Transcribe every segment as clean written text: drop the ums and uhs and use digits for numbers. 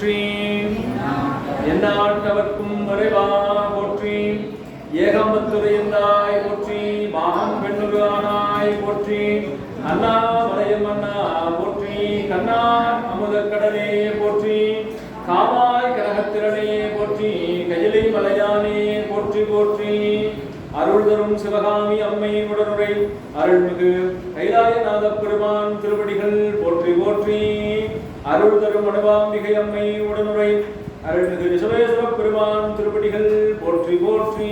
போற்றி. எந்நாட்டவர்க்கும் வரைவா போற்றி. ஏகாம்பத்துரையந்தாய் போற்றி. மாகம் பெண்ணுரு ஆனாய் போற்றி. அண்ணாமலையம் அண்ணா போற்றி. கண்ணார் அமுதக்கடலே போற்றி. காவாய் கனகத்திரனே போற்றி. கயிலை மலையானே போற்றி போற்றி. அருள் தரும் சிவகாமி அம்மை உடனுரை அருள்மிகு கைலாயநாத பெருமான் திருவடிகள் போற்றி போற்றி. அருள் தரும் மணவாம்பிகை அம்மை உடனுரை அருள்மிகு விசுவேஸ்வர பெருமான் திருவடிகள் போற்றி போற்றி.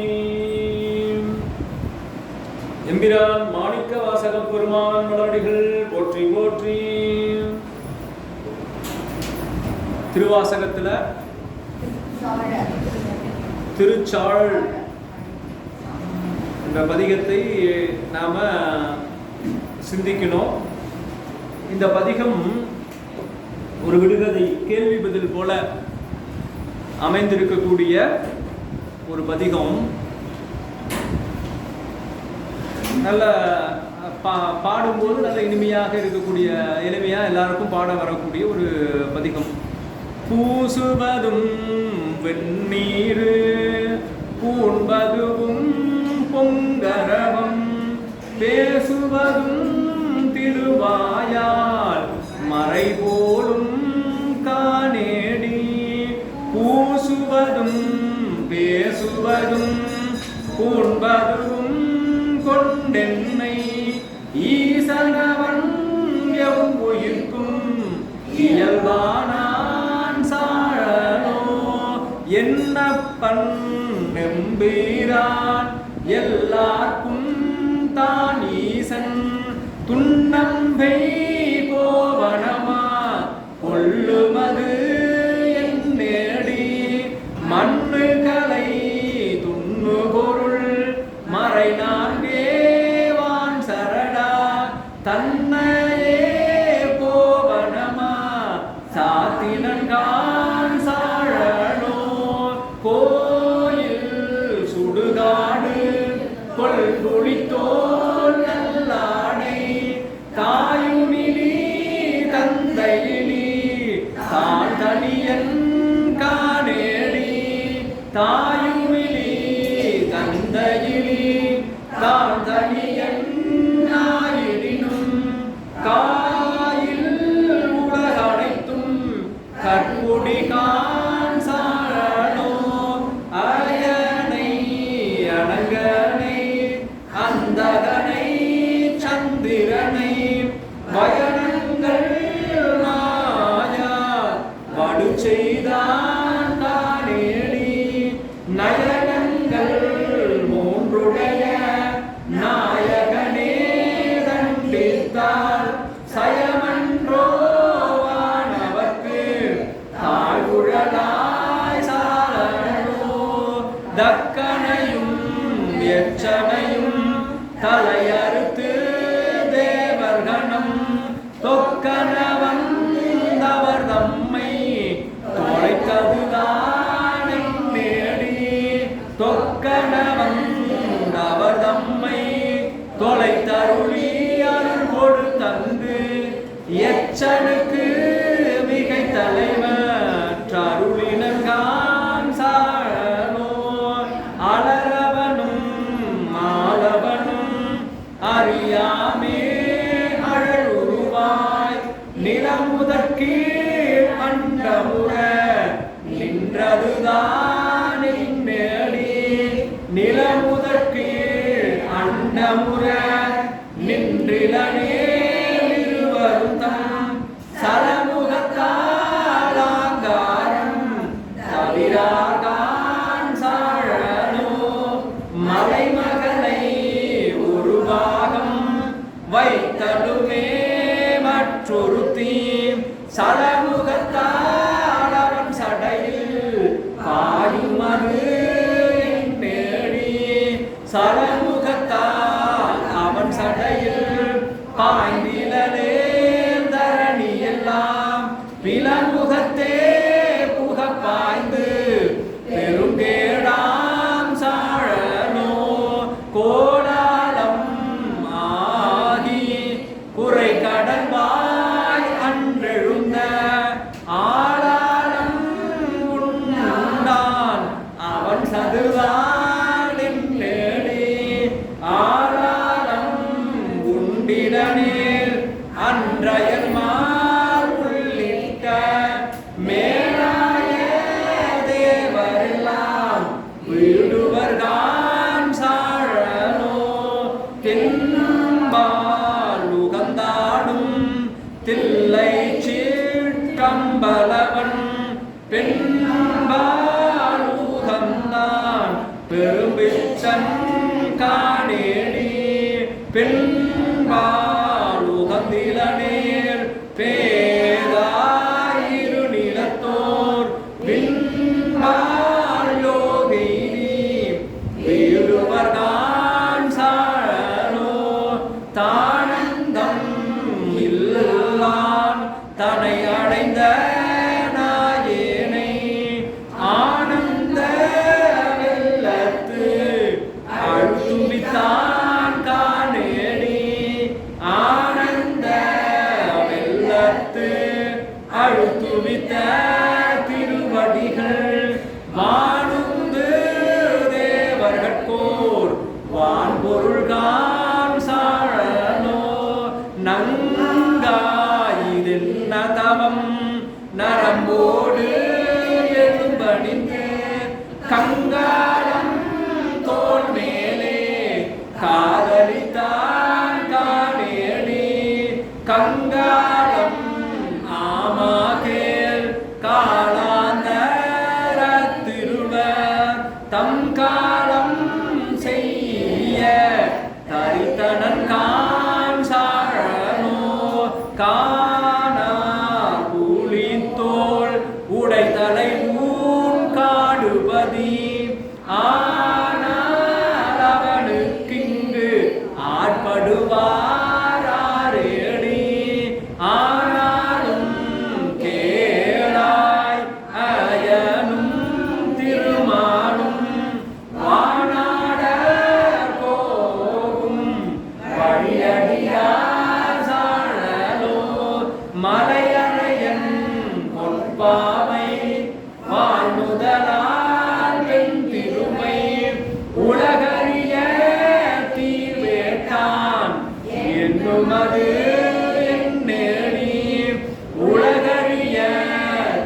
எம்பிரான் மாணிக்க வாசக பெருமான் மலரடிகள் போற்றி போற்றி. திருவாசகத்துல திருச்சாழ் என்ற பதிகத்தை நாம சிந்திக்கணும். இந்த பதிகம் ஒரு விடுகதை கேள்வி பதில் போல அமைந்திருக்கக்கூடிய ஒரு பதிகம். நல்ல பாடும்போது நல்ல இனிமையாக இருக்கக்கூடிய, எளிமையாக எல்லாருக்கும் பாட வரக்கூடிய ஒரு பதிகம். பூசுவதும் வெண்ணீரு பூண்பதுவும் பொங்கரவம் பேசுவதும் திருவாயால் மறைபோலும் காணேடி. பூசுவதும் பேசுவதும் பூண்பதுவும் கொண்டென்னை ஈசனவன் எவ்வுயிர்க்கும் இயல்பானான் சாழலோ. என்னப்பன் நெம்பீரான் எல்லார்க்கும் தான் ஈசன் துன்னம்பை கோவணமா கொள்ளுமது என் நேடி. மண்ணுகளை துண்ணு பொருள் மறை நான்கேவான் சரடா தன்னையே கோவணமா சாத்தினன்கான் சாழலோ. கோயில் சுடுகாடு கொள்குளித்தோல் நல்லாடை தாயுமிலி தந்தையிலி தான் தனியன் காணேடி. தாயுமிலி தந்தையிலி தான் தனியன் ஆயிடினும் காயில் உலகனைத்தும் கற்புடிகான் சாழலோ. அயனை அணங்கனை அந்தகனை சந்திரனை வயனங்கள் மாயா வடு செய்தான் தானேடி. நயனங்கள் மூன்றுடைய நாயகனே தண்டித்தால் சயமன்றோ வானவர்க்கு தாழ்குழலாய் சாழலோ. தக்கனையும் எச்சனையும் தலையறுத்து தேவர்கணம் தொக்கனவன் தவர் தம்மை தொலைத்ததுதான் நேடி. தொக்கனவன் அவர் தம்மை தொலைத்தருளி அருள் கொடுத்தந்து எச்சனுக்கு மிகை தலைவர் அருளினர்கான் சாழலோ. அலரவனும் மாலவனும் அறியாமே அழலுருவாய் நிலமுதற்கீழ் அண்டமுற நின்றதுதான் நேடி. நிலமுதற்கீழ் அண்டமுற நின்றிலனே இருவருத்தம் சலமுகத்தாலாங்காரம் தவிராகான் சாழலோ. மலைமகனை ஒரு பாகம் வைத்தலுமே மற்றொருத்தி சலமுகத்தால் அவன் சடையில் பாயுமது நேடி. சலமுகத்தால் அவன் சடையில் பாய்ந்திலே தரணி எல்லாம் விலமுகத்தே புக பாய்ந்து பெருங்கேடாம் சாழலோ. கோடாலம் ஆகி குறை கடல்வாய் அன்றெழுந்த ஆளாலம் பெண்பாலுகந்தான் பெரும்பிச்சன் காணேடி பெண்பாலுகந்திலனேர் பேதாயிரு நிலத்தோர் பின்பால் யோகினி வீடுவர்கான் சாழலோ தானந்தம் இல்லான் தனை அடைந்த நாயேனை ஆனந்த வெள்ளத்து அழுத்துமித்தான் காணேடி ஆனந்த வெள்ளத்து அழுத்துமித்த திருவடிகள் வானுந்து தேவர்கட்கோர் வான்பொருள்கான் சாழலோ நங்காயிதென்ன தவம் நரம்போடு எழும்பணிந்து கங்காளம் தோல் மேலே காதலித்தான் காணேடி கங்காளம் ஆமாகேல் காளாந்தர திருவர் தம் காலம் செய்ய தரித்தனன் கான் சாழனோ காணா கூலித்தோள் உடைத்தலை ஊன் காடுபதி ஆனால் அவனுக்கிங்கு ஆட்படுவாரேடி ஆனாலும் கேளாய் அயனும் திருமாலும் வானாட போகும் வழியடியார் சாழலோ மலையறையன் பொற்பாவை வாழ்முதலால் வெண் திருமை உலகறிய தீர்வேட்டான் என்னுமது என்னேடி உலகறிய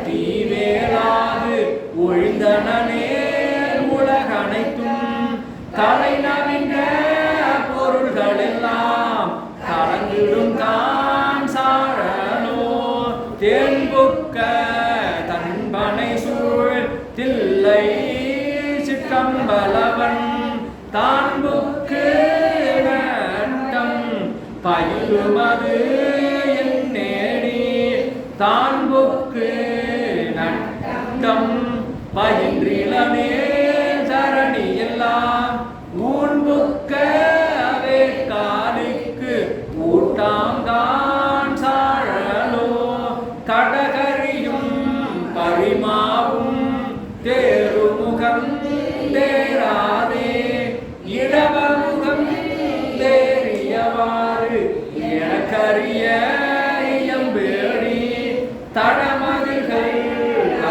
தீவேளாது ஒழிந்தனே உலகனைத்தும் கலை நவின்ற பொருள்களெல்லாம் கலங்கிடும் கான் சாழலோ தேன்புக்க தன்பனை சூழ் தில்லை சிற்றம்பலவன் தான்புக்கு நட்டம் பயிலுமது என்னேடி தான்புக்கு நட்டம் பயின்றிலனே சரணி எல்லாம் ஊன்புக்க அவே காலிக்கு ஊட்டாங்கான் சாழலோ கடகரியும் பரிமாவும் தேருமுகம் தேராதே இடவமுகம் தேறியவாறு எனக்கரிய இயம்பேடி தடமதில்கள்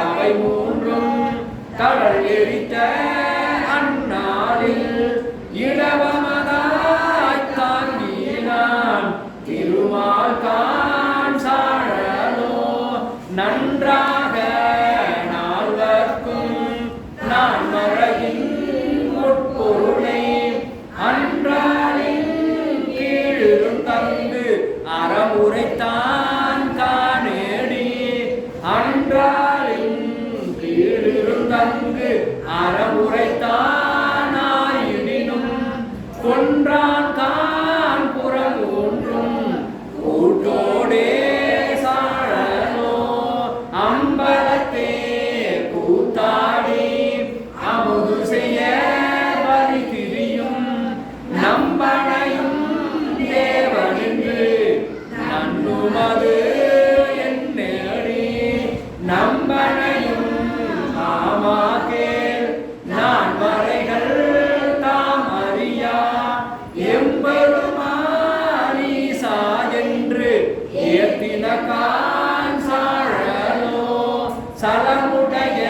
அவை மூன்றும் கடல் எரித்த அந்நாளில் இடவமதாய் தாங்கினான் திருமால் கான் சாழலோ நன்றாக நால்வர்க்கும் நான் மறையின் முற்பொருளை அன்றாலின் கீழும் தந்து அறமுறைத்தான் காணேடி அன்றாலின் கீழும் தங்கு அறமுறைத்தானாயிடினும் கொன்றான் கான் புறம் ஒன்றும் கூட்டோடே சாழலோ அம்பலத்தே கூத்தாடி அமுது செய்ய வழி திரியும் நம்பனையும் தேவனின்று நன்னுமது என்னேடி நம்பனையும் ஆமாகேல் நான் வரைகள் தாம் அறியா எம்பெருமானீசா என்று ஏத்தின கான் சாழலோ சலமுடைய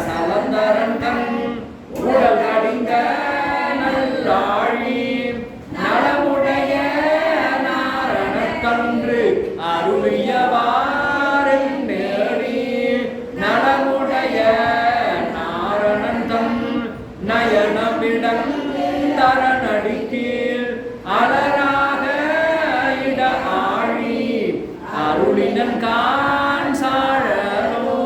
சலந்தரன் தன் உடல் கடிந்த நல்லாழி நலமுடைய நாரணக்கன்று அருளியவாறு நேடி நலமுடைய நாரணன் தன் நயனமிடம் தரநடிக்கீழ் அலராக இட ஆழி அருளினன் கான் சாழலோ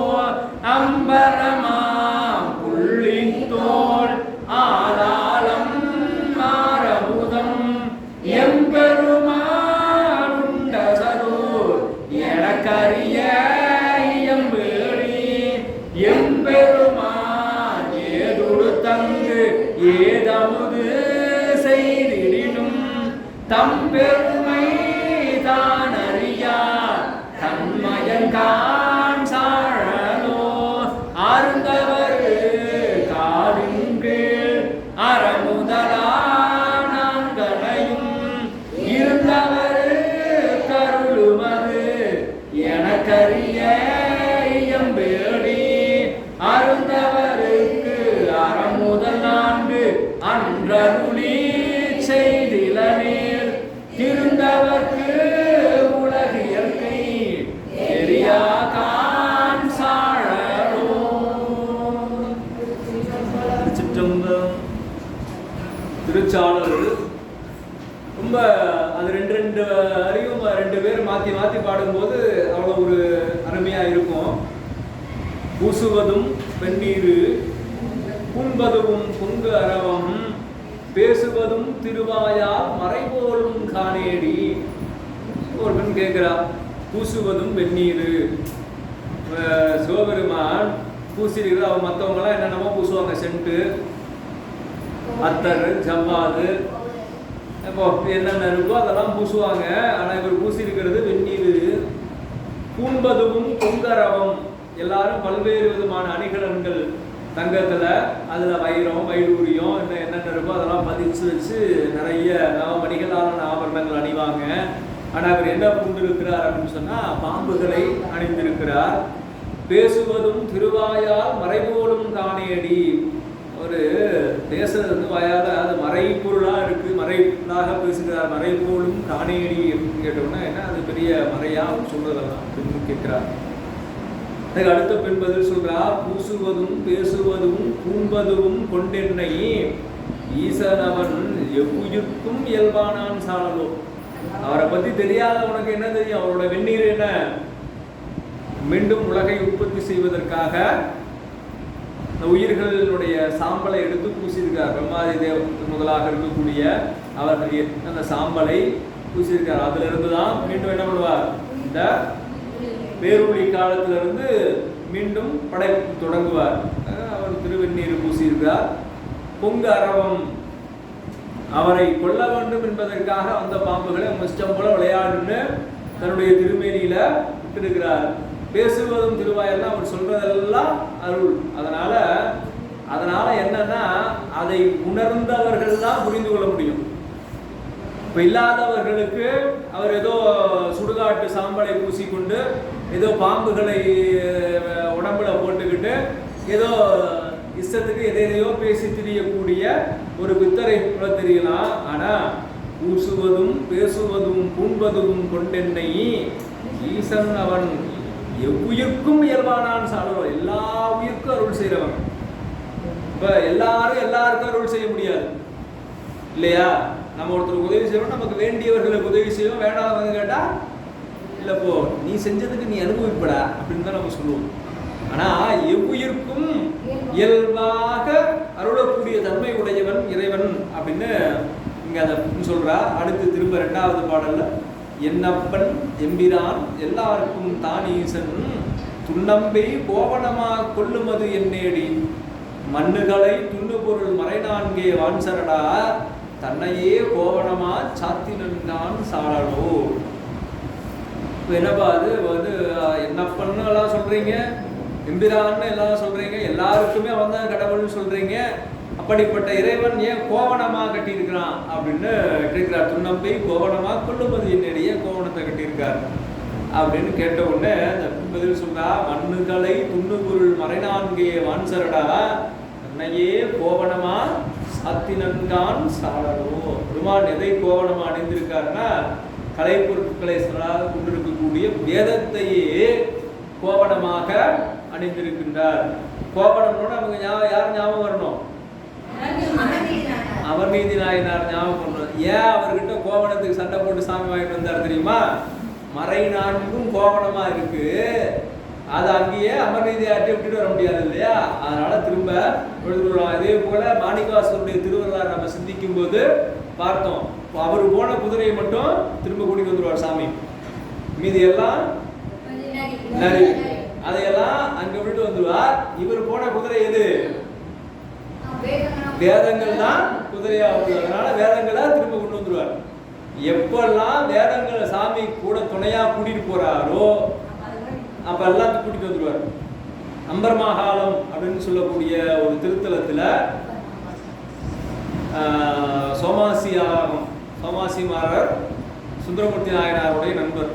தம் பெருமை தான் அறியா தன்மயங்கான் சாழலோ அருந்தவர் காலின் கீழ் அறமுதலானாங்களையும் இருந்தவர் கருளுமது எனக்கரிய இயம்பேடி அருந்தவருக்கு அறமுதல் 4 அன்றருளி செய்திலனேல் திருந்தவர்க்கு உலக இயற்கை தெரியாகான் சாழலோ. திருச்சாளர் ரொம்ப அது ரெண்டு அறிவும் 2 பேர் மாற்றி மாற்றி பாடும்போது அவ்வளோ ஒரு அருமையாக இருக்கும். பூசுவதும் வெந்நீர், பூண்பதுவும் பொங்கு அரவம், பேசுவதும் திருவாயால் மறைபோலும் காணேடி. ஒரு பெண் கேட்கிறா, பூசுவதும் வெந்நீர், சிவபெருமான் பூசிருக்கிற அவன் மற்றவங்களாம் என்னென்னமோ பூசுவாங்க, சென்ட்டு அத்தர் ஜவ்வாது இப்போ என்னென்ன இருக்கோ அதெல்லாம் பூசுவாங்க. ஆனால் இவர் பூசிருக்கிறது வெந்நீர். பூண்பதுவும் பொங்கரவம், எல்லாரும் பல்வேறு விதமான அணிகலன்கள் தங்கத்தில், அதில் வைரம் வைடூரியம் என்னென்ன இருக்கோ அதெல்லாம் பதிச்சு வச்சு நிறைய நவமணிகளான ஆபரணங்கள் அணிவாங்க. ஆனால் அவர் என்ன பூண்டிருக்கிறார் அப்படின்னு சொன்னால் பாம்புகளை அணிந்திருக்கிறார். பேசுவதும் திருவாயால் மறைபோலும் காணேடி, ஒரு பேசுறது வந்து வாயால் அது மறைப்பொருளாக இருக்குது, மறைப்பொருளாக பேசுகிறார். மறைபோலும் காணேடி அப்படின்னு கேட்டோம்னா என்ன, அது பெரிய மறையாக சொல்றதெல்லாம் அப்படின்னு கேட்கிறார். அதுக்கு அடுத்த பெண் பதில் சொல்றா, பூசுவதும் பேசுவதும் பூண்பதும் கொண்டென்னை ஈசனவன் எவ்வுயிர்க்கும் இயல்பானான் சாணலோ. அவரை பத்தி தெரியாத உனக்கு என்ன தெரியும்? அவரோட வெந்நீர் என்ன, மீண்டும் உலகை உற்பத்தி செய்வதற்காக உயிர்களுடைய சாம்பலை எடுத்து பூசியிருக்கார். பிரம்மாதி தேவ முதலாக இருக்கக்கூடிய அவர்களுடைய அந்த சாம்பலை பூசியிருக்கார். அதுல இருந்துதான் மீண்டும் என்ன பண்ணுவார், இந்த பேரொளி காலத்திலிருந்து மீண்டும் படைப்பு தொடங்குவார். அவர் திருவெந்நீர் பூசியிருக்கிறார். பொங்கு அரவம், அவரை கொல்ல வேண்டும் என்பதற்காக அந்த பாம்புகளை இஷ்டம் போல விளையாடுன்னு தன்னுடைய திருமேனியில விட்டிருக்கிறார். பேசுவதும் திருவாயெல்லாம் அவர் சொல்றதெல்லாம் அருள். அதனால என்னன்னா, அதை உணர்ந்தவர்கள் தான் புரிந்து கொள்ள முடியும். இப்போ இல்லாதவர்களுக்கு அவர் ஏதோ சுடுகாட்டு சாம்பலை பூசிக்கொண்டு ஏதோ பாம்புகளை உடம்புல போட்டுக்கிட்டு ஏதோ இஷ்டத்துக்கு எதையோ பேசி திரியக்கூடிய ஒரு பித்தரை போல தெரியலாம். ஆனால் பூசுவதும் பேசுவதும் பூண்பதும் கொண்டென்னை ஈசன் அவன் எவ்வுயிர்க்கும் இயல்பானான் சாடலோ. எல்லா உயிர்க்கும் அருள் செய்கிறவன். இப்போ எல்லாருக்கும் அருள் செய்ய முடியாது இல்லையா? நம்ம ஒருத்தருக்கு உதவி செய்யணும், நமக்கு வேண்டியவர்களுக்கு உதவி செய்வோம். வேண்டாம் கேட்டால் இல்லைப்போ நீ செஞ்சதுக்கு நீ அனுபவிப்படா அப்படின்னு தான் நம்ம சொல்லுவோம். ஆனால் எவ்வுயிர்க்கும் இயல்பாக அருளக்கூடிய தன்மை உடையவன் இறைவன் அப்படின்னு இங்கே அதை சொல்றா. அடுத்து திரும்ப 2வது பாடல்ல, என்னப்பன் எம்பிரான் எல்லாருக்கும் தான் ஈசன் துண்ணம்பை கோவணமா கொல்லுமது என்னேடி மண்ணுகளை துண்ணு பொருள் மறைநான்கே வான்சரடா தன்னையே கோவணமா சாத்தினான் சாடலோ. இப்போ என்னப்பா அது வந்து என்னப்பன்னு எல்லாம் சொல்றீங்க, எம்பிரான்னு எல்லாம் சொல்றீங்க, எல்லாருக்குமே அவன் தான் கடவுள்னு சொல்றீங்க. அப்படிப்பட்ட இறைவன் ஏன் கோவணமா கட்டியிருக்கிறான் அப்படின்னு கேட்கிறார். துண்ணம்பை கோவணமா கொள்ளுமது என்னுடைய கோவணத்தை கட்டியிருக்கார் அப்படின்னு கேட்ட உடனே அந்த பதில் சொல்றா, மண்ணுகளை துண்ணு பொருள் மறைநான்கே வான்சரடா தன்னையே கோவணமா சாத்தினன்கான் சாடலோ. பெருமான் எதை கோவணமா அணிந்திருக்காருன்னா, கலை பொருட்களை கொண்டிருக்கக்கூடிய வேதத்தையே கோவணமாக அணிந்திருக்கின்றார். கோவணம்னு அவங்க யார் ஞாபகம் வரணும்? அமர்நீதி நாயனார் ஞாபகம் பண்ணணும். ஏன் அவர்கிட்ட கோவணத்துக்கு சண்டை போட்டு சாமி வாங்கிட்டு வந்தார் தெரியுமா? மறை 4ம் கோவணமா இருக்கு, அது அங்கேயே அமர்நீதி ஆட்டி விட்டுட்டு வர முடியாது இல்லையா? அதனால திரும்ப எழுதுறோம். அதே போல மாணிக்கவாசருடைய திருவள்ளார் நம்ம சிந்திக்கும் போது பார்த்தோம், அவர் போன குதிரையை மட்டும் திரும்ப கூட்டிட்டு வந்துருவார் சாமி, மீதி எல்லாம் அதையெல்லாம் அங்க விட்டு வந்துருவார். இவர் போன குதிரை எது? வேதங்கள் தான் குதிரையா வருது. அதனால வேதங்களை திரும்ப கொண்டு வந்துருவார். எப்பெல்லாம் வேதங்களை சாமி கூட துணையா கூட்டிட்டு போறாரோ அப்ப எல்லாத்தையும் கூட்டிட்டு வந்துருவார். அம்பர்மாகாலம் அப்படின்னு சொல்லக்கூடிய ஒரு திருத்தலத்துல சோமாசிமாரர் சுந்தரமூர்த்தி நாயனாருடைய நண்பர்.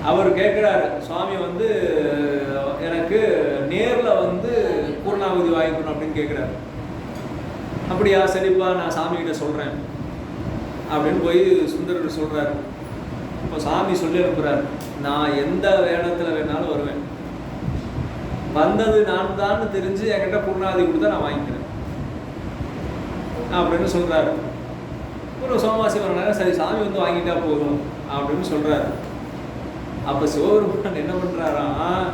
அவர் கேட்குறாரு, சுவாமி வந்து எனக்கு நேரில் வந்து பூர்ணாகுதி வாங்கிக்கணும் அப்படின்னு கேட்குறாரு. அப்படியா, சரிப்பா, நான் சாமிகிட்ட சொல்கிறேன் அப்படின்னு போய் சுந்தரர் சொல்கிறார். இப்போ சாமி சொல்லி அனுப்புகிறார், நான் எந்த வேடத்தில் வேணாலும் வருவேன், வந்தது நான் தான் தெரிஞ்சு என்கிட்ட பூர்ணாகுதி கொடுத்தா நான் வாங்கிக்கிறேன் அப்படின்னு சொல்கிறாரு. ஒரு சோமாசி வரனால சரி சாமி வந்து வாங்கிட்டா போதும் அப்படின்னு சொல்கிறாரு. அப்போ சிவபெருமான் என்ன பண்ணுறாராம்,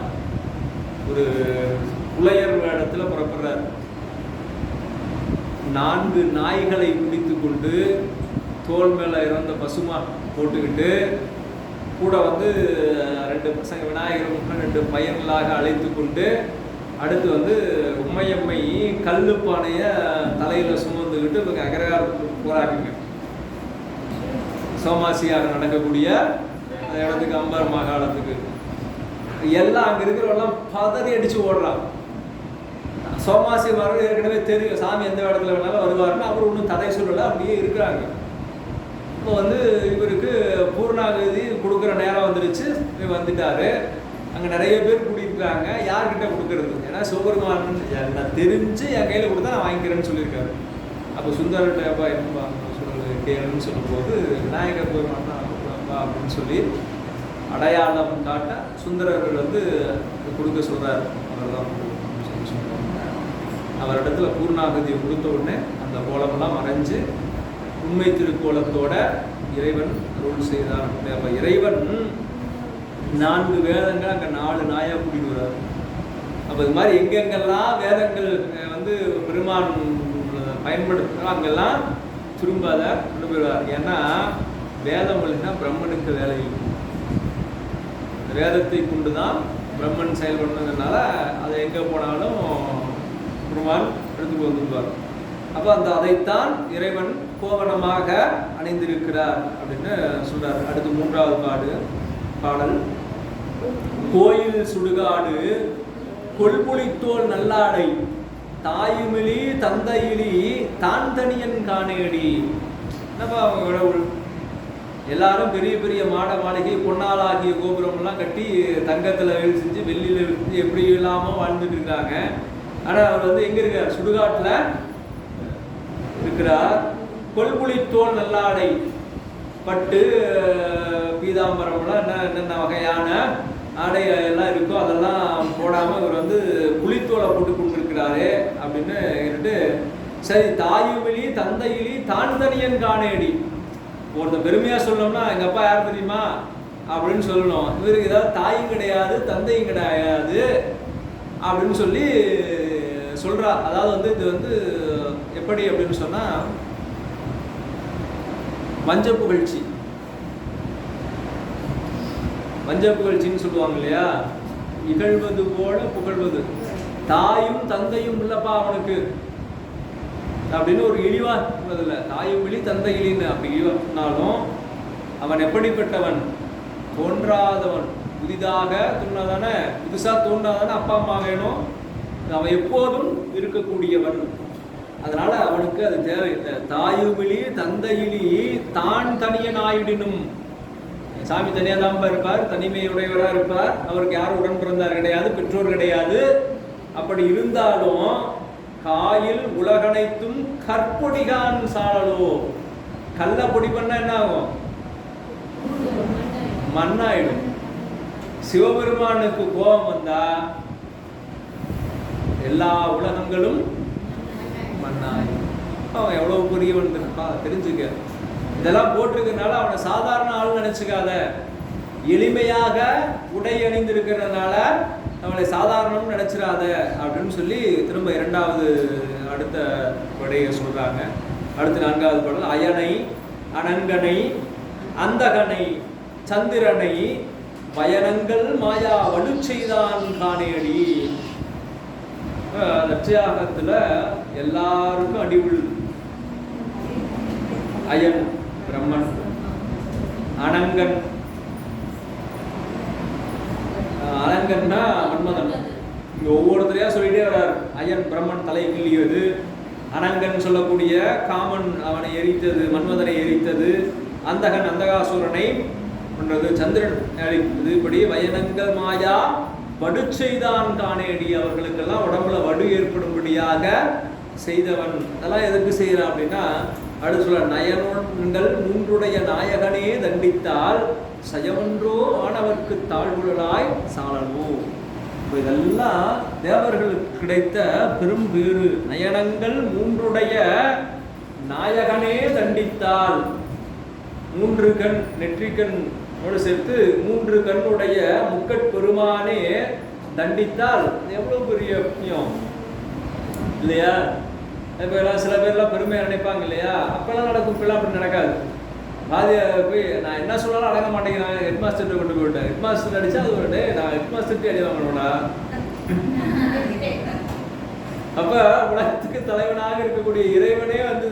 ஒரு புலையர் வேடத்தில் புறப்படுறார். 4 நாய்களை பிடித்து கொண்டு தோல் மேலே இறந்த பசுமா போட்டுக்கிட்டு கூட வந்து 2 பசங்க விநாயகர் 2 பையன்களாக அழைத்து கொண்டு அடுத்து வந்து உம்மையம்மை கல்லு பானைய தலையில் சுமந்துக்கிட்டு இவங்க அகரகாரத்துக்கு போராடுங்க. சோமாசியாக நடக்கக்கூடிய அந்த இடத்துக்கு அம்பர் மாகாணத்துக்கு எல்லாம் அங்கே இருக்கிறவெல்லாம் பதறி அடித்து ஓடுறான். சோமாசி வர ஏற்கனவே தெரியும் சாமி எந்த இடத்துல வேணாலும் வருவாருன்னு, அவர் ஒன்றும் தடை சொல்லலை, அப்படியே இருக்கிறாங்க. இப்போ வந்து இவருக்கு பூர்ணாகுதி கொடுக்குற நேரம் வந்துருச்சு, வந்துட்டாரு. அங்கே நிறைய பேர் கூடியிருக்கிறாங்க, யார்கிட்ட கொடுக்கறது? ஏன்னா சிவபெருமான் நான் தெரிஞ்சு என் கையில் கொடுத்தா நான் வாங்கிக்கிறேன்னு சொல்லியிருக்காரு. அப்போ சுந்தரர்கிட்ட அப்பா என்னப்பா சொல்லுறது கேளுன்னு சொல்லும்போது விநாயகர் பெருமான் அப்பா அப்படின்னு சொல்லி அடையாளம் காட்ட சுந்தரர்கள் வந்து கொடுக்க சொல்கிறார். அவர் தான் சொல்லி சொல்கிறாங்க. அவரிடத்துல பூர்ணாகுதியை கொடுத்த உடனே அந்த கோலமெல்லாம் மறைஞ்சு உண்மை திருக்கோலத்தோட இறைவன் அருள் செய்தார். அப்போ இறைவன் 4 வேதங்கள் அங்கே 4 நாயாக கூட்டிட்டு வர்றாரு. அப்போ இது மாதிரி எங்கெங்கெல்லாம் வேதங்கள் வந்து பெருமான் பயன்படுத்துகிறோம் அங்கெல்லாம் திரும்ப அதை கொண்டு போயிடுவார். ஏன்னா வேதம் இல்லைன்னா பிரம்மனுக்கு வேலை இல்லை. வேதத்தை கொண்டு தான் பிரம்மன் செயல்படுறதுனால அதை எங்கே போனாலும் பெருமான் எடுத்துட்டு வந்துடுவார். அப்போ அதைத்தான் இறைவன் கோவணமாக அணிந்திருக்கிறார் அப்படின்னு சொல்றார். அடுத்து 3வது பாடல். கோயில் சுடுகாடு கொள்புளித்தோல் நல்லாடை தாயுமிலி தந்தையிலி தான் தனியன் காணேடி. என்னப்பா கடவுள், எல்லாரும் பெரிய பெரிய மாளிகை பொன்னாலாகிய கோபுரம்லாம் கட்டி தங்கத்தில் வேலை செஞ்சு வெள்ளியில் செஞ்சு எப்படி இல்லாமல் வாழ்ந்துட்டு இருக்காங்க. ஆனால் அவர் வந்து எங்கே இருக்கார்? சுடுகாட்டில் இருக்கிறார். கொள்புளித்தோல் நல்லாடை பட்டு பீதாம்பரம்லாம் என்னென்ன வகையான ஆடை எல்லாம் இருக்கோ அதெல்லாம் போடாமல் இவர் வந்து புளித்தோலை போட்டு கொண்டிருக்கிறாரு அப்படின்னு கேட்டு, சரி தாயுமிலி தந்தையிலி தான் தனியன் காணேடி. ஒருத்தர் பெருமையாக சொல்லணும்னா எங்கள் அப்பா யார் தெரியுமா அப்படின்னு சொல்லணும். இவருக்கு ஏதாவது தாயும் கிடையாது தந்தையும் கிடையாது அப்படின்னு சொல்லி சொல்கிறா. அதாவது வந்து இது வந்து எப்படி அப்படின்னு சொன்னால் வஞ்ச புகழ்ச்சின்னு சொல்லுவாங்க இல்லையா, இகழ்வது போல புகழ்வது. தாயும் தந்தையும் இல்லப்பா அவனுக்கு அப்படின்னு ஒரு இழிவா சொல்றதில்ல. தாயும் இழி தந்தை இழின்னு அப்படி இழிவா சொன்னாலும் அவன் எப்படிப்பட்டவன்? தோன்றாதவன். புதிதாக தோன்றாதானே, புதுசாக தோன்றாதானே அப்பா அம்மா வேணும். அவன் எப்போதும் இருக்கக்கூடியவன். அதனால அவனுக்கு அது தேவையில்லை. தாயுமிலி தந்தையிலி தான் தனியனாயிடினும். சாமி தனியாக தான் இருப்பார், தனிமையுடையவராக இருப்பார். அவருக்கு யாரும் உடன் பிறந்தார் கிடையாது, பெற்றோர் கிடையாது. அப்படி இருந்தாலும் காயில் உலகனைத்தும் கற்பொடிகான் சாழலோ. கல்ல பொடி பண்ண என்ன ஆகும்? மண்ணாயிடும். சிவபெருமானுக்கு கோபம் வந்தா எல்லா உலகங்களும் மண்ணாயிடும். அவன் எவ்வளவு பெரியவன் தெரிஞ்சுக்க. இதெல்லாம் போட்டிருக்கிறதுனால அவனை சாதாரண ஆள் நினைச்சுக்காத. எளிமையாக உடை அணிந்திருக்கிறதுனால அவளை சாதாரணம் நினைச்சிடாத அப்படின்னு சொல்லி திரும்ப 2வது அடுத்த படையை சொல்றாங்க. அடுத்து 4வது பாடல். அயனை அனங்கனை அந்தகனை சந்திரனை பயணங்கள் மாயா வடு செய்தான் காணேடி. லட்சியாகத்துல எல்லாருக்கும் அடி விழுது. அயன் பிரம்மன், அனங்கன். அனங்கன்னா மன்மதன். இங்க ஒவ்வொருத்தரையா சொல்லிட்டே வர்றார். அயன் பிரம்மன் தலை கிள்ளியது, அனங்கன் சொல்லக்கூடிய காமன் அவனை எரித்தது, மன்மதனை எரித்தது, அந்தகன் அந்தகாசுரனை பண்றது, சந்திரன் அழித்தது. இப்படி வயனங்கள் மாயா வடு செய்தான் காணேடி, அவர்களுக்கெல்லாம் உடம்புல வடு ஏற்படும்படியாக செய்தவன். அதெல்லாம் எதுக்கு செய்யறான் அப்படின்னா, அடுத்து சொல்ல நயனங்கள் மூன்றுடைய நாயகனே தண்டித்தால் சயமன்றோ ஆனவர்க்கு தாழ்வுகளாய் சாலனோ. இதெல்லாம் தேவர்களுக்கு கிடைத்த பெரும் பேறு. நயனங்கள் மூன்றுடைய நாயகனே தண்டித்தால், மூன்று கண் நெற்றிக்கண் சேர்த்து மூன்று கண்ணுடைய முக்கட்பெருமானே தண்டித்தால் எவ்வளவு பெரிய புண்ணியம் இல்லையா? இப்போ சில பேர்லாம் பெருமையாக நினைப்பாங்க இல்லையா? அப்பெல்லாம் நடக்கும், இப்பெல்லாம் அப்படி நடக்காது. பாதிய போய் நான் என்ன சொன்னாலும் அடங்க மாட்டேங்கிறாங்க, ஹெட் மாஸ்டர்கிட்ட கொண்டு போயிட்டேன். ஹெட் மாஸ்டர் அடிச்சா அது ஒரு டே நான் ஹெட் மாஸ்டர்கிட்ட அடி வாங்கணும்டா. அப்போ உலகத்துக்கு தலைவனாக இருக்கக்கூடிய இறைவனே வந்து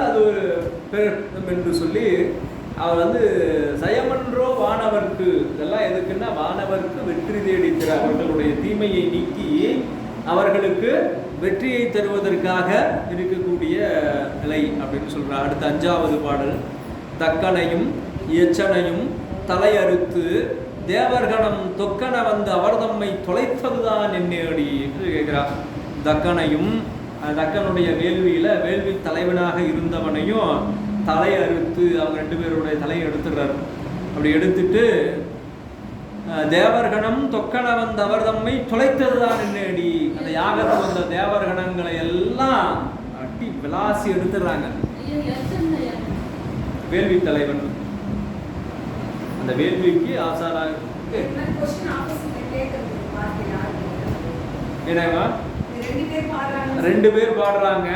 அது ஒரு பெரும் என்று சொல்லி அவர் வந்து சயமன்றோ வானவர்க்கு. இதெல்லாம் எதுக்குன்னா வானவர்க்கு வெற்றி தேடிக்கிற அவர்களுடைய தீமையை நீக்கி அவர்களுக்கு வெற்றியை தருவதற்காக இருக்கக்கூடிய நிலை அப்படின்னு சொல்றார். அடுத்த 5வது பாடல். தக்கனையும் எச்சனையும் தலையறுத்து தேவர்கணம் தொக்கன வந்து அவர் தம்மை தொலைத்ததுதான் என்னடி என்று கேட்கிறார். தக்கனையும், தக்கனுடைய வேள்வியில வேள்வி தலைவனாக இருந்தவனையும் தலை அறுத்து அவங்க 2 பேருடைய தலையை எடுத்துடுறாரு. அப்படி எடுத்துட்டு தேவர்கணம் தொக்கன வந்த அவர் தம்மை தொலைத்ததுதான் என்னடி, அந்த யாகத்துக்கு வந்த தேவர்கணங்களை எல்லாம் அட்டி விளாசி எடுத்துடுறாங்க. வேள்வி தலைவன் அந்த வேள்விக்கு ஆசாராக என்னவா 2 பேர் பாடுறாங்க.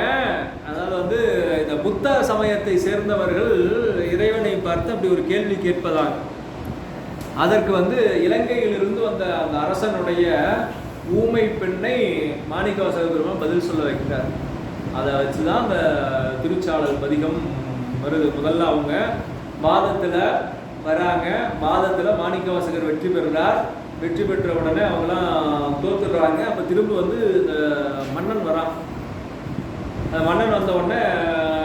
அதாவது வந்து இந்த புத்த சமயத்தை சேர்ந்தவர்கள் இறைவனை பார்த்து அப்படி ஒரு கேள்வி கேட்பதாக. அதற்கு வந்து இலங்கையிலிருந்து வந்த அந்த அரசனுடைய ஊமை பெண்ணை மாணிக்கவாசக பெருமான் பதில் சொல்ல வைக்கிறார். அதை வச்சுதான் அந்த திருச்சாளர் பதிகம் வருது. முதல்ல அவங்க வாதத்துல வராங்க. வாதத்துல மாணிக்கவாசகர் வெற்றி பெறுறார். வெற்றி பெற்ற உடனே அவங்களாம் தோத்துடுறாங்க. அப்போ திரும்ப வந்து இந்த மன்னன் வரான். மன்னன் வந்த உடனே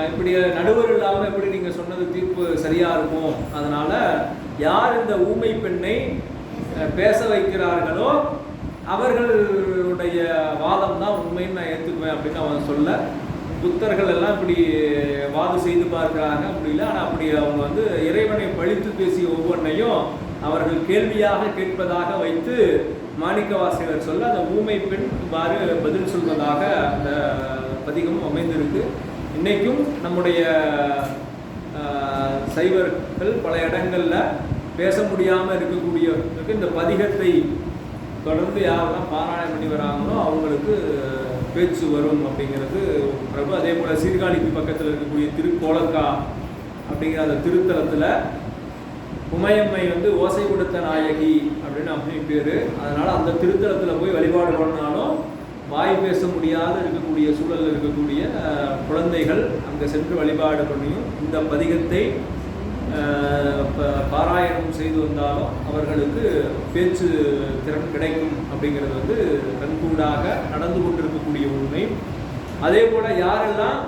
இப்படி நடுவர் இல்லாமல் எப்படி நீங்கள் சொன்னது தீர்ப்பு சரியாக இருக்கும், அதனால் யார் இந்த ஊமை பெண்ணை பேச வைக்கிறார்களோ அவர்களுடைய வாதம் தான் உண்மைன்னு நான் ஏற்றுக்குவேன் அப்படின்னு அவன் சொல்ல, புத்தர்கள் எல்லாம் இப்படி வாதம் செய்து பார்க்குறாங்க. அப்படி இல்லை, ஆனால் அப்படி அவங்க வந்து இறைவனை பழித்து பேசிய ஒவ்வொன்றையும் அவர்கள் கேள்வியாக கேட்பதாக வைத்து மாணிக்கவாசகர் சொல்ல அந்த ஊமை பெண் இவ்வாறு பதில் சொல்வதாக அந்த பதிகம் அமைந்திருக்கு. இன்றைக்கும் நம்முடைய சைவர்கள் பல இடங்களில் பேச முடியாமல் இருக்கக்கூடியவர்களுக்கு இந்த பதிகத்தை தொடர்ந்து யாரெல்லாம் பாராயணம் பண்ணி வராங்களோ அவங்களுக்கு பேச்சு வரும் அப்படிங்கிறது பிரபு. அதே போல் சீர்காழிக்கு பக்கத்தில் இருக்கக்கூடிய திருக்கோலக்கா அப்படிங்கிற அந்த திருத்தலத்தில் உமையம்மை வந்து ஓசை கொடுத்த நாயகி அப்படின்னு அப்படி பேர். அதனால் அந்த திருத்தலத்தில் போய் வழிபாடு பண்ணாலும் வாய் பேச முடியாத இருக்கக்கூடிய சூழலில் இருக்கக்கூடிய குழந்தைகள் அங்கே சென்று வழிபாடு பண்ணியும் இந்த பதிகத்தை பாராயணம் செய்து வந்தாலும் அவர்களுக்கு பேச்சு திறன் கிடைக்கும் அப்படிங்கிறது வந்து கண்கூடாக நடந்து கொண்டிருக்கக்கூடிய உண்மை. அதே போல் யாரெல்லாம்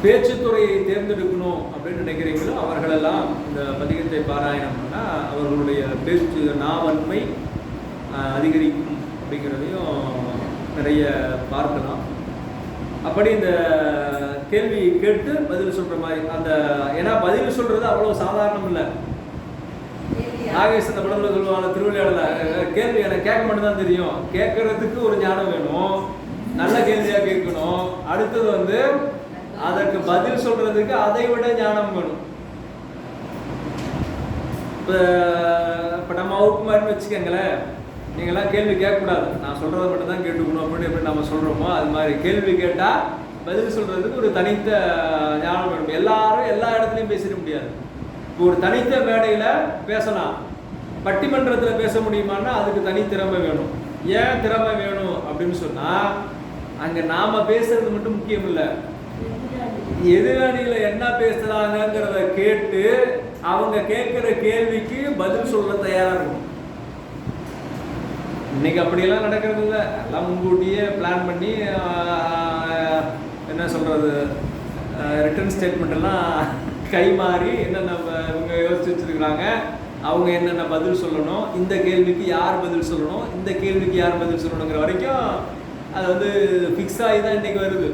பேச்சுத்துறையை தேர்ந்தெடுக்கணும் அப்படின்னு நினைக்கிறீங்களோ அவர்களெல்லாம் இந்த பதிகத்தை பாராயணம் பண்ணால் அவர்களுடைய பேச்சு நாவன்மை அதிகரிக்கும் அப்படிங்கிறதையும் நிறைய பார்க்கலாம். அப்படி இந்த கேள்வி கேட்டு பதில் சொல்கிற மாதிரி அந்த, ஏன்னா பதில் சொல்கிறது அவ்வளோ சாதாரணம் இல்லை. நாகேஷ் அந்த படத்தில் சொல்லுவாங்க திருவிளையாடல, கேள்வி எனக்கு கேட்க மட்டும்தான் தெரியும், கேட்கறதுக்கு ஒரு ஞானம் வேணும், நல்ல கேள்வியாக கேட்கணும். அடுத்தது வந்து அதற்கு பதில் சொல்றதுக்கு அதை விட ஞானம் வேணும். இப்போ நம்ம அவுட்மார்னு வச்சுக்கோங்களேன், நீங்களாம் கேள்வி கேட்கக்கூடாது, நான் சொல்கிறத மட்டும் தான் கேட்டுக்கணும் அப்படின்னு எப்படி நம்ம சொல்கிறோமோ அது மாதிரி கேள்வி கேட்டால் பதில் சொல்கிறதுக்கு ஒரு தனித்த ஞானம் வேணும். எல்லாரும் எல்லா இடத்துலையும் பேசிட முடியாது. இப்போ ஒரு தனித்த மேடையில் பேசலாம், பட்டிமன்றத்தில் பேச முடியுமான்னா அதுக்கு தனித்திறமை வேணும். ஏன் திறமை வேணும் அப்படின்னு சொன்னால், அங்கே நாம் பேசுறது மட்டும் முக்கியம் இல்லை, எதிரணியில என்ன பேசுறாங்கிறத கேட்டு அவங்க கேட்கிற கேள்விக்கு பதில் சொல்ல தயாரா இருக்கும். இன்னைக்கு அப்படியெல்லாம் நடக்கிறது இல்லை. எல்லாம் முன்கூட்டியே பிளான் பண்ணி என்ன சொல்றது, ரிட்டர்ன் ஸ்டேட்மெண்ட் எல்லாம் கை மாறி என்னென்ன இவங்க யோசிச்சு வச்சிருக்கிறாங்க, அவங்க என்னென்ன பதில் சொல்லணும், இந்த கேள்விக்கு யார் பதில் சொல்லணும், இந்த கேள்விக்கு யார் பதில் சொல்லணுங்கிற வரைக்கும் அது வந்து ஃபிக்ஸ் ஆகி தான் இன்றைக்கி வருது.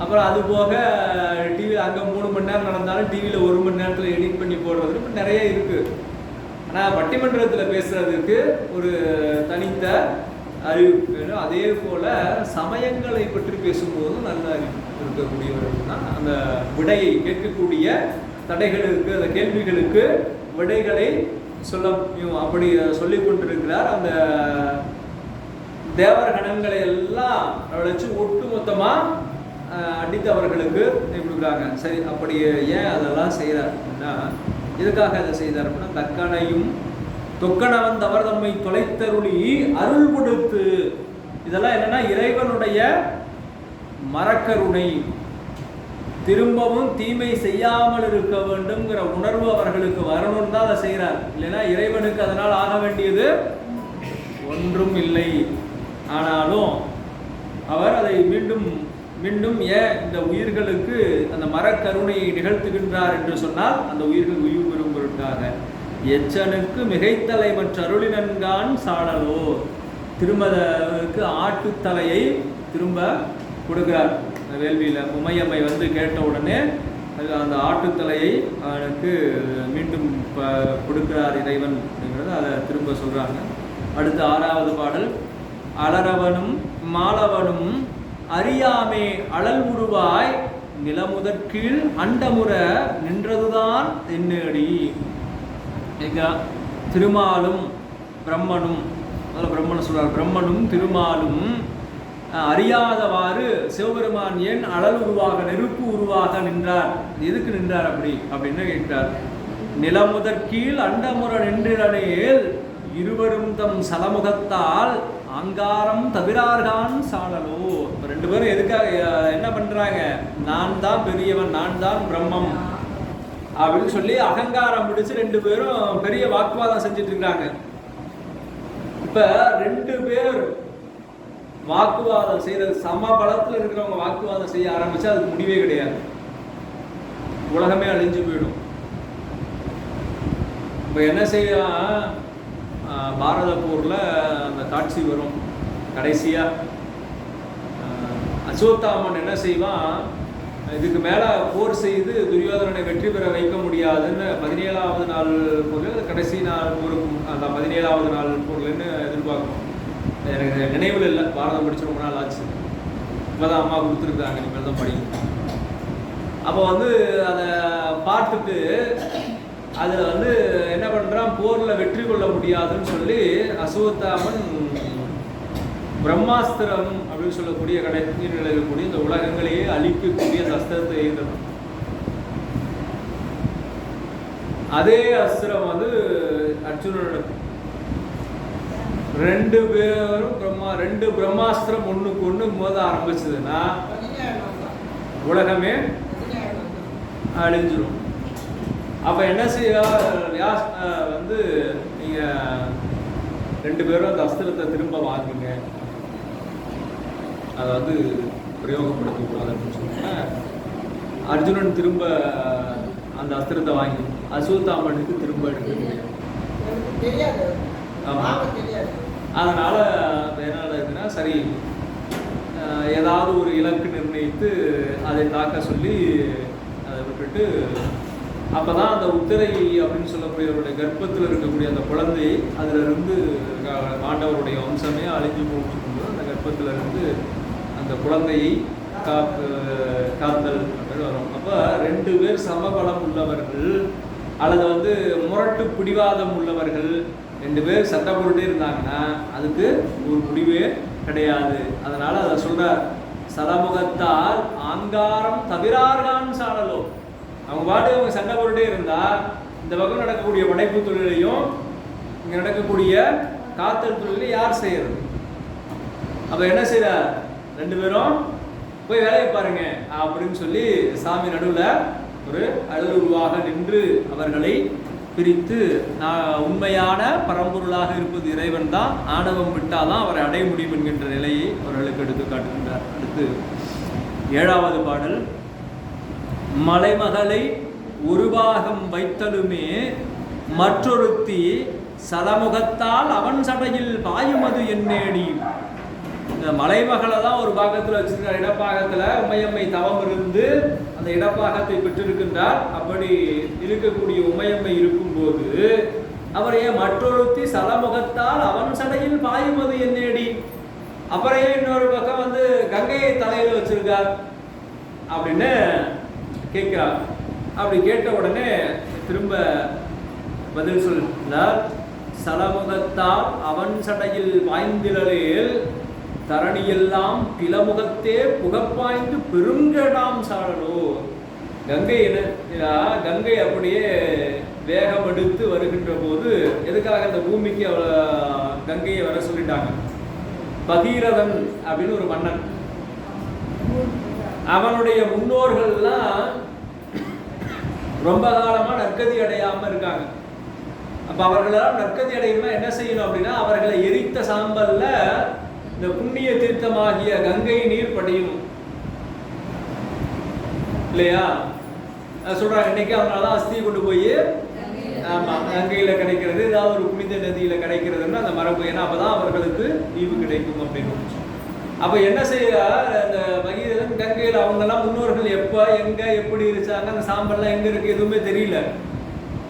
அப்புறம் அது போக டிவியில் அங்கே 3 மணி நேரம் நடந்தாலும் டிவியில் 1 மணி நேரத்தில் எடிட் பண்ணி போடுறது இப்போ நிறைய இருக்குது. ஆனால் பட்டிமன்றத்தில் பேசுகிறதுக்கு ஒரு தனித்த அறிவிப்பு வேணும். அதே போல் சமயங்களை பற்றி பேசும்போதும் நல்ல அறிவிப்பு இருக்கக்கூடியவர்கள் தான் அந்த விடையை கேட்கக்கூடிய தடைகளுக்கு, அந்த கேள்விகளுக்கு விடைகளை சொல்ல முடியும். அப்படி சொல்லி கொண்டிருக்கிறார். அந்த தேவர்கணங்களை எல்லாம் வச்சு ஒட்டு மொத்தமாக அடித்து அவர்களுக்கு கொடுக்குறாங்க. சரி, அப்படி ஏன் அதெல்லாம் செய்கிறார் அப்படின்னா, எதுக்காக அதை செய்தார் அப்படின்னா, தக்கனையும் தொக்கனவன் தவர் தம்மை தொலைத்தருளி அருள் கொடுத்து, இதெல்லாம் என்னன்னா இறைவனுடைய மரக்கருணை, திரும்பவும் தீமை செய்யாமல் இருக்க வேண்டும்ங்கிற உணர்வு அவர்களுக்கு வரணும்னு தான் அதை செய்கிறார். இல்லைன்னா இறைவனுக்கு அதனால் ஆக வேண்டியது ஒன்றும் இல்லை. ஆனாலும் அவர் அதை மீண்டும் மீண்டும் ஏன் இந்த உயிர்களுக்கு அந்த மரக்கருணையை நிகழ்த்துகின்றார் என்று சொன்னால், அந்த உயிர்கள் உயிர் பெறுவதற்காக. எச்சனுக்கு மிகைத்தலை மற்ற அருளினன்கான் சாடலோ, திருமதற்கு ஆட்டுத்தலையை திரும்ப கொடுக்கிறார். வேள்வியில் உமையம்மை வந்து கேட்ட உடனே அந்த ஆட்டுத்தலையை அவனுக்கு மீண்டும் கொடுக்கிறார் இறைவன் அப்படிங்கிறத அதை திரும்ப சொல்கிறாங்க. அடுத்து 6வது பாடல். அலரவனும் மாலவனும் அறியாமே அழல் உருவாய் நிலமுதற்கீழ் அண்டமுற நின்றதுதான் என்னடி. திருமாலும் பிரம்மனும், அதில் பிரம்மன் சொல்றார், பிரம்மனும் திருமாலும் அறியாதவாறு சிவபெருமான் ஏன் அழல் உருவாக, நெருப்பு உருவாக நின்றார், எதுக்கு நின்றார் அப்படின்னு கேட்டார். நிலமுதற்கீழ் அண்டமுற நின்றிரனேல் இருவரும் தம் சலமுகத்தால் அங்காரம் தவிரார்கான் சாடலோ. 2 பேரும் எதுக்காக என்ன பண்றாங்க, நான் தான் பெரியவன், நான் தான் பிரம்மம் அப்படின்னு சொல்லி அகங்காரம் பிடிச்சு 2 பேரும் பெரிய வாக்குவாதம் செஞ்சுட்டு இருக்காங்க. இப்ப 2 பேர் வாக்குவாதம் செய்யறது, சம பலத்தில் இருக்கிறவங்க வாக்குவாதம் செய்ய ஆரம்பிச்சா அதுக்கு முடிவே கிடையாது, உலகமே அழிஞ்சு போயிடும். இப்ப என்ன செய்யலாம், பாரத போர்ல அந்த காட்சி வரும். கடைசியா அசோத்தாமன் என்ன செய்வான், இதுக்கு மேல போர் செய்து துரியோதனனை வெற்றி பெற வைக்க முடியாதுன்னு 17வது நாள் போர்ல, கடைசி நாள் போருக்கும் அந்த 17வது நாள் போர்லன்னு எதிர்பார்க்கணும். எனக்கு நினைவில் இல்லை, பாரதம் படிச்சு ரொம்ப நாள் ஆச்சு. இப்போதான் அம்மா கொடுத்துருக்காங்க, இனிமேல் தான் படிக்கணும். அப்போ வந்து அதை பார்த்துட்டு அதில் வந்து என்ன பண்ணுறான், போரில் வெற்றி கொள்ள முடியாதுன்னு சொல்லி அசுவத்தாமன் பிரம்மாஸ்திரம் அப்படின்னு சொல்லக்கூடிய கடைசி நிலையக்கூடிய இந்த உலகங்களையே அழிக்கக்கூடிய அஸ்திரத்தை எழுதணும். அதே அஸ்திரம் வந்து அர்ஜுனனோட 2 பேரும் 2 பிரம்மாஸ்திரம் ஒண்ணுக்கு ஒண்ணு மோத ஆரம்பிச்சதுன்னா உலகமே அழிஞ்சிடும். அப்ப என்ன செய்ய வந்து, நீங்க 2 பேரும் அந்த அஸ்திரத்தை திரும்ப வாங்குங்க, அதை வந்து பிரயோகப்படுத்த கூடாதுன்னு சொன்னா அர்ஜுனன் திரும்ப அந்த அஸ்திரத்தை வாங்கி அசோத்தாமனுக்கு திரும்ப எடுக்க முடியாது. ஆமா, அதனால என்ன நடக்குதுன்னா, சரி ஏதாவது ஒரு இலக்கு நிர்ணயித்து அதை தாக்க சொல்லி அதை விட்டுட்டு, அப்போதான் அந்த உத்திரை அப்படின்னு சொல்லக்கூடியவருடைய கர்ப்பத்தில் இருக்கக்கூடிய அந்த குழந்தை, அதில் இருந்து ஆண்டவருடைய வம்சமே அழிஞ்சு போகும்போது அந்த கர்ப்பத்தில் இருந்து அந்த குழந்தையை காத்தல் அப்படின்னு வரும். அப்போ 2 பேர் சமபலம் உள்ளவர்கள் அல்லது வந்து முரட்டு பிடிவாதம் உள்ளவர்கள் 2 பேர் சண்டை போட்டுட்டே இருந்தாங்கன்னா அதுக்கு ஒரு முடிவே கிடையாது. அதனால அதை சொல்றார், சலமுகத்தால் ஆங்காரம் தவிரார்கான் சாடலோ. அவங்க பாட்டு அவங்க சண்டை போட்டுட்டே இருந்தா இந்த பக்கம் நடக்கக்கூடிய படைப்பு தொழிலையும் இங்க நடக்கக்கூடிய காத்தல் தொழிலையும் யார் செய்யறது? அப்ப என்ன செய்யறார், 2 பேரும் போய் வேலையை பாருங்க அப்படின்னு சொல்லி சாமி நடுவில் ஒரு அழுவாக நின்று அவர்களை பிரித்து, நான் உண்மையான பரம்பொருளாக இருப்பது இறைவன் தான், ஆணவம் விட்டாதான் அவரை அடைய முடியும் என்கின்ற நிலையை அவர்களுக்கு எடுத்து காட்டுகின்றார். அடுத்து 7வது பாடல். மலைமகளை ஒரு பாகம் வைத்தலுமே மற்றொருத்தி சலமுகத்தால் அவன் சடையில் பாயுமது என்னேடி. இந்த மலைமகளை தான் ஒரு பாகத்தில் வச்சிருக்கிற, இடப்பாகத்தில் உமையம்மை தவம் இருந்து அந்த இடப்பாகத்தை பெற்றிருக்கின்றார். அப்படி இருக்கக்கூடிய உமையம்மை இருக்கும்போது அவரையே மற்றொருத்தி சலமுகத்தால் அவன் சடையில் பாயுமது என்னேடி, அப்புறையே இன்னொரு பக்கம் வந்து கங்கையை தலையில் வச்சிருக்கார் அப்படின்னு கேட்கிறார். அப்படி கேட்ட உடனே திரும்ப பதில் சொல்கிறார். சலமுகத்தால் அவன் சடையில் பாய்ந்திடலில் தரணியெல்லாம் பிளமுகத்தே புகப்பாய்ந்து பெருங்கடாம் சாடலோ. கங்கை கங்கை அப்படியே வேகம் எடுத்து வருகின்ற போது எதுக்காக அந்த பூமிக்கு கங்கையை வர சொல்லிட்டாங்க? பகீரதன் அப்படின்னு ஒரு மன்னன், அவனுடைய முன்னோர்கள்லாம் ரொம்ப காலமா நற்கதி அடையாம இருக்காங்க. அப்ப அவர்களெல்லாம் நற்கதி அடையணும்னா என்ன செய்யணும் அப்படின்னா, அவர்களை எரித்த சாம்பல்ல இந்த புண்ணிய தீர்த்தமாகிய கங்கை நீர் படியணும் இல்லையா? சொல்றாங்க இன்னைக்கு அதனாலதான் அஸ்தியை கொண்டு போய் ஆமா கங்கையில கிடைக்கிறது, ஏதாவது ஒரு புனித நதியில கிடைக்கிறதுன்னு அந்த மரபு. ஏன்னா அப்பதான் அவர்களுக்கு ஈவு கிடைக்கும் அப்படின்னு. அப்ப என்ன செய்யறார் அந்த பகீரதன்? கங்கையில் அவங்க எல்லாம் முன்னோர்கள் எப்ப எங்க எப்படி இருச்சாங்க, அந்த சாம்பல்லாம் எங்க இருக்கு எதுவுமே தெரியல.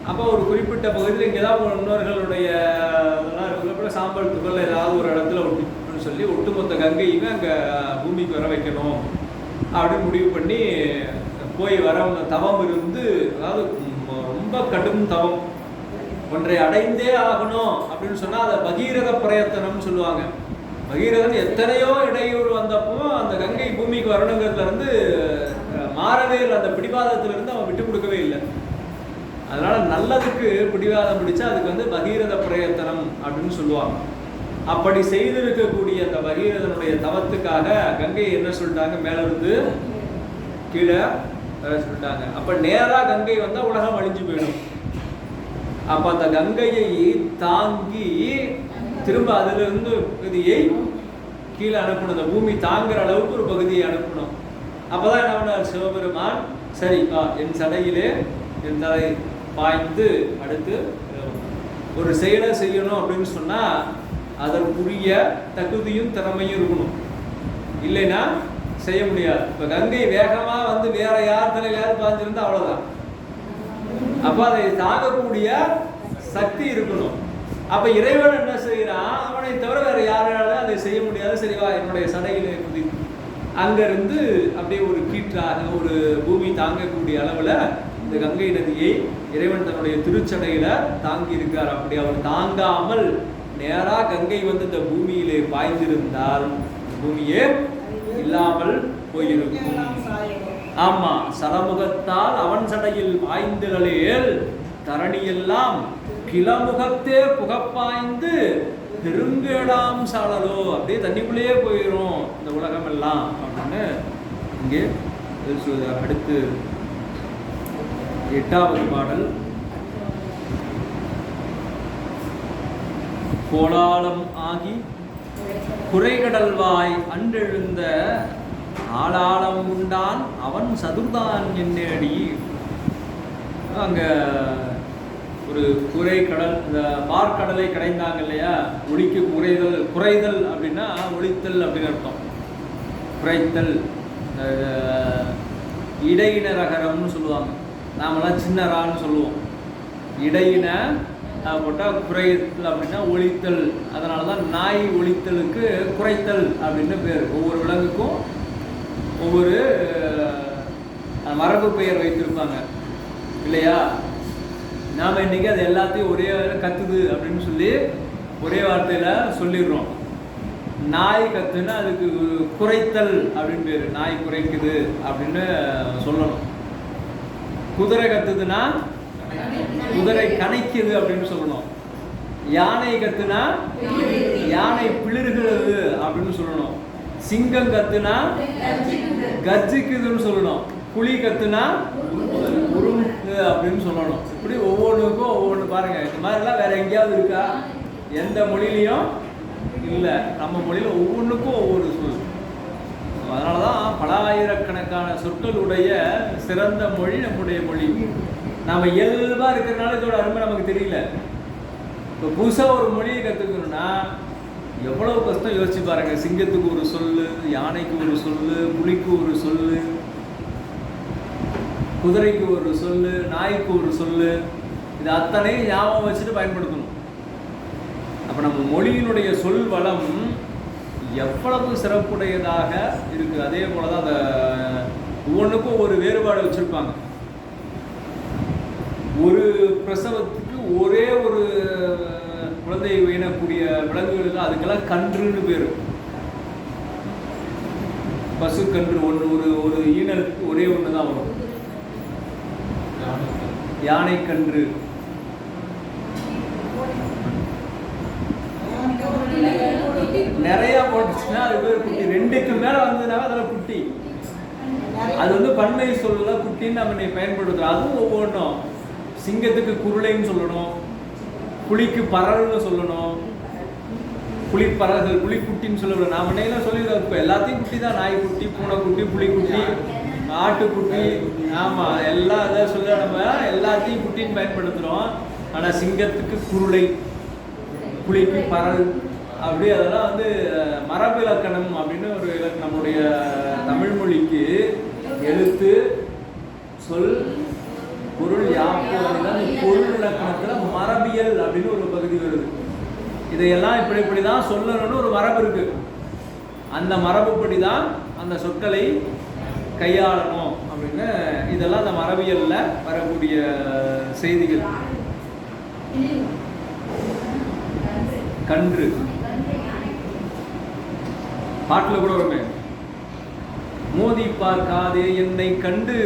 அப்போ ஒரு குறிப்பிட்ட பகுதியில் இங்கேதான் முன்னோர்களுடைய சாம்பல் துகள் ஏதாவது ஒரு இடத்துல ஒட்டுன்னு சொல்லி ஒட்டுமொத்த கங்கையுமே அங்கே பூமிக்கு வர வைக்கணும் அப்படின்னு முடிவு பண்ணி போய் வர தவம் இருந்து, அதாவது ரொம்ப கடும் தவம், ஒன்றை அடைந்தே ஆகணும் அப்படின்னு சொன்னா அதை பகீரத பிரயத்தனம்னு சொல்லுவாங்க. பகீரதன் எத்தனையோ இடையூறு வந்தப்போ அந்த கங்கை பூமிக்கு வரணுங்கிறதுல இருந்து மாறவே இல்லை, அந்த பிடிவாதத்திலிருந்து அவன் விட்டு கொடுக்கவே இல்லை. அதனால நல்லதுக்கு பிடிவாதம் பிடிச்சா அதுக்கு வந்து பகீரத பிரயத்தனம் அப்படின்னு சொல்லுவாங்க. அப்படி செய்திருக்கக்கூடிய அந்த பகீரதனுடைய தவத்துக்காக கங்கை என்ன சொல்லிட்டாங்க? மேல இருந்து கீழே சொல்லிட்டாங்க. அப்ப நேரா கங்கை வந்தா உலகம் அழிஞ்சு போயிடும். அப்ப அந்த கங்கையை தாங்கி திரும்ப அதுல இருந்து பகுதியை கீழே அனுப்பணும், அந்த பூமி தாங்குற அளவுக்கு ஒரு பகுதியை அனுப்பணும். அப்பதான் என்ன பண்ணார் சிவபெருமான்? சரி என் சடையிலே என் தலை பாய்ந்து அடுத்து ஒரு செயலை செய்யணும் அப்படின்னு சொன்னா அதற்குரிய தகுதியும் திறமையும் இருக்கணும், இல்லைன்னா செய்ய முடியாது. இப்ப கங்கை வேகமா வந்து வேற யார் தலையிலாவது பாய்ஞ்சிருந்தா அவ்வளவுதான். அப்ப அதை தாங்கக்கூடிய சக்தி இருக்கணும். அப்ப இறைவன் என்ன செய்யறான்? அவனை தவிர வேற யாராலும் அதை செய்ய முடியாது. சரிவா என்னுடைய சடையிலே குதி அங்கிருந்து அப்படியே ஒரு கீற்றாக ஒரு பூமி தாங்கக்கூடிய அளவுல இந்த கங்கை நதியை இறைவன் தன்னுடைய திருச்சடையில தாங்கி இருக்கார். அப்படி அவர் தாங்காமல் நேரா கங்கை வந்து இந்த பூமியிலே பாய்ந்திருந்தால் பூமியே இல்லாமல் போயிருக்கும். ஆமா, சலமுகத்தால் அவன் சடையில் பாய்ந்திடலேல் தரணியெல்லாம் கிளமுகத்தே புகப்பாய்ந்து பெருங்கேடாம் சாளலோ. அப்படியே தண்ணிக்குள்ளேயே போயிடும் இந்த உலகம் எல்லாம் அப்படின்னு இங்கே அடுத்து 8வது பாடல். கோலாலம் ஆகி குறைகடல்வாய் அன்றெழுந்த ஆளாளம் உண்டான் அவன் சதுர்தான் என்னடி. அங்க ஒரு குறை கடல், இந்த பார்க்கடலை கடைந்தாங்க இல்லையா? ஒளிக்கு குறைதல் அப்படின்னா ஒளித்தல் அப்படின்னு அர்த்தம். குறைத்தல் இடையின ரகரம்னு சொல்லுவாங்க, நாமெல்லாம் சின்னரான்னு சொல்லுவோம். இடையின போட்டால் குறைத்தல் அப்படின்னா ஒளித்தல். அதனால தான் நாய் ஒளித்தலுக்கு குறைத்தல் அப்படின்னு பேர். ஒவ்வொரு விலங்குக்கும் ஒவ்வொரு மரபு பெயர் வைத்திருப்பாங்க இல்லையா? நாம் இன்னைக்கு அது எல்லாத்தையும் ஒரே கத்துது அப்படின்னு சொல்லி ஒரே வார்த்தையில் சொல்லிடுறோம். நாய் கத்துன்னா அதுக்கு குறைத்தல் அப்படின்னு பேர், நாய் குறைக்குது அப்படின்னு சொல்லணும். குதிரை கத்துதுன்னா குதிரை கணைக்குது அப்படின்னு சொல்லணும். யானை கத்துனா யானை பிளிர்கிறது அப்படின்னு சொல்லணும். சிங்கம் கத்துனா கர்ஜிக்குதுன்னு சொல்லணும், புலி கத்துனா உருமுக்கு அப்படின்னு சொல்லணும். இப்படி ஒவ்வொன்றுக்கும் ஒவ்வொன்று பாருங்க. இந்த மாதிரிலாம் வேற எங்கேயாவது இருக்கா? எந்த மொழியிலையும் இல்லை. நம்ம மொழியில் ஒவ்வொன்றுக்கும் ஒவ்வொரு சொல். அதனால தான் பல ஆயிரக்கணக்கான சொற்களுடைய சிறந்த மொழி நம்முடைய மொழி. நாம் இயல்பாக இருக்கிறதுனால இதோட அருமை நமக்கு தெரியல. இப்போ புதுசாக ஒரு மொழியை கற்றுக்கணும்னா எவ்வளவு கஷ்டம் யோசிச்சு பாருங்க. சிங்கத்துக்கு ஒரு சொல்லு, யானைக்கு ஒரு சொல்லு, புலிக்கு ஒரு சொல்லு, குதிரைக்கு ஒரு சொல்லு, நாய்க்கு ஒரு சொல்லு. இது அத்தனையும் ஞாபகம் வச்சுட்டு பயன்படுத்தணும். அப்போ நம்ம மொழியினுடைய சொல் வளம் எவ்வளவு சிறப்புடையதாக இருக்குது. அதே போல தான் அந்த ஒவ்வொன்றுக்கும் ஒரு வேறுபாடு வச்சுருப்பாங்க. ஒரு பிரசவத்துக்கு ஒரே ஒரு குழந்தை வேணக்கூடிய விலங்குகள் அதுக்கெல்லாம் கன்றுன்னு பேர். பசு கன்று ஒன்று, ஒரு ஈனலுக்கு ஒரே ஒன்று தான் வரும். யானை கன்று, நிறைய போட்டுச்சுன்னா அது பேர் குட்டி. 2க்கு மேல வந்ததுனால அதில் குட்டி. அது வந்து பன்மை சொல்ல குட்டின்னு நம்ம பயன்படுத்துறோம். அதுவும் ஒவ்வொன்றும். சிங்கத்துக்கு குருளைன்னு சொல்லணும், புலிக்கு பறல்னு சொல்லணும், புலிப்பறல்கள் புலிக்குட்டின்னு சொல்லணும். நான் முன்னையெல்லாம் சொல்லிடுறோம். இப்போ எல்லாத்தையும் குட்டி தான். நாய்க்குட்டி, பூனைக்குட்டி, புலிக்குட்டி, ஆட்டுக்குட்டி, ஆமாம் எல்லாம் அதை சொல்ல நம்ம எல்லாத்தையும் குட்டின்னு பயன்படுத்துகிறோம். ஆனால் சிங்கத்துக்கு குருளை, புலிக்கு பறல், அப்படி அதெல்லாம் வந்து மரபு இலக்கணம் அப்படின்னு ஒரு நம்முடைய தமிழ் மொழிக்கு எழுத்து, சொல், பொருள், யாப்பு அப்படின்னா பொருள் இலக்கணத்தில் மரபியல் அப்படின்னு ஒரு பகுதி வருது. இதையெல்லாம் இப்படி தான் சொல்லணும்னு ஒரு மரபு இருக்கு. அந்த மரபுப்படி தான் அந்த சொற்களை கையாளணும் அப்படின்னு இதெல்லாம் அந்த மரபியல்ல வரக்கூடிய செய்திகள். கன்று பாட்டில் கூட வருமே, மோதி பார்க்காதே என்னை கண்டு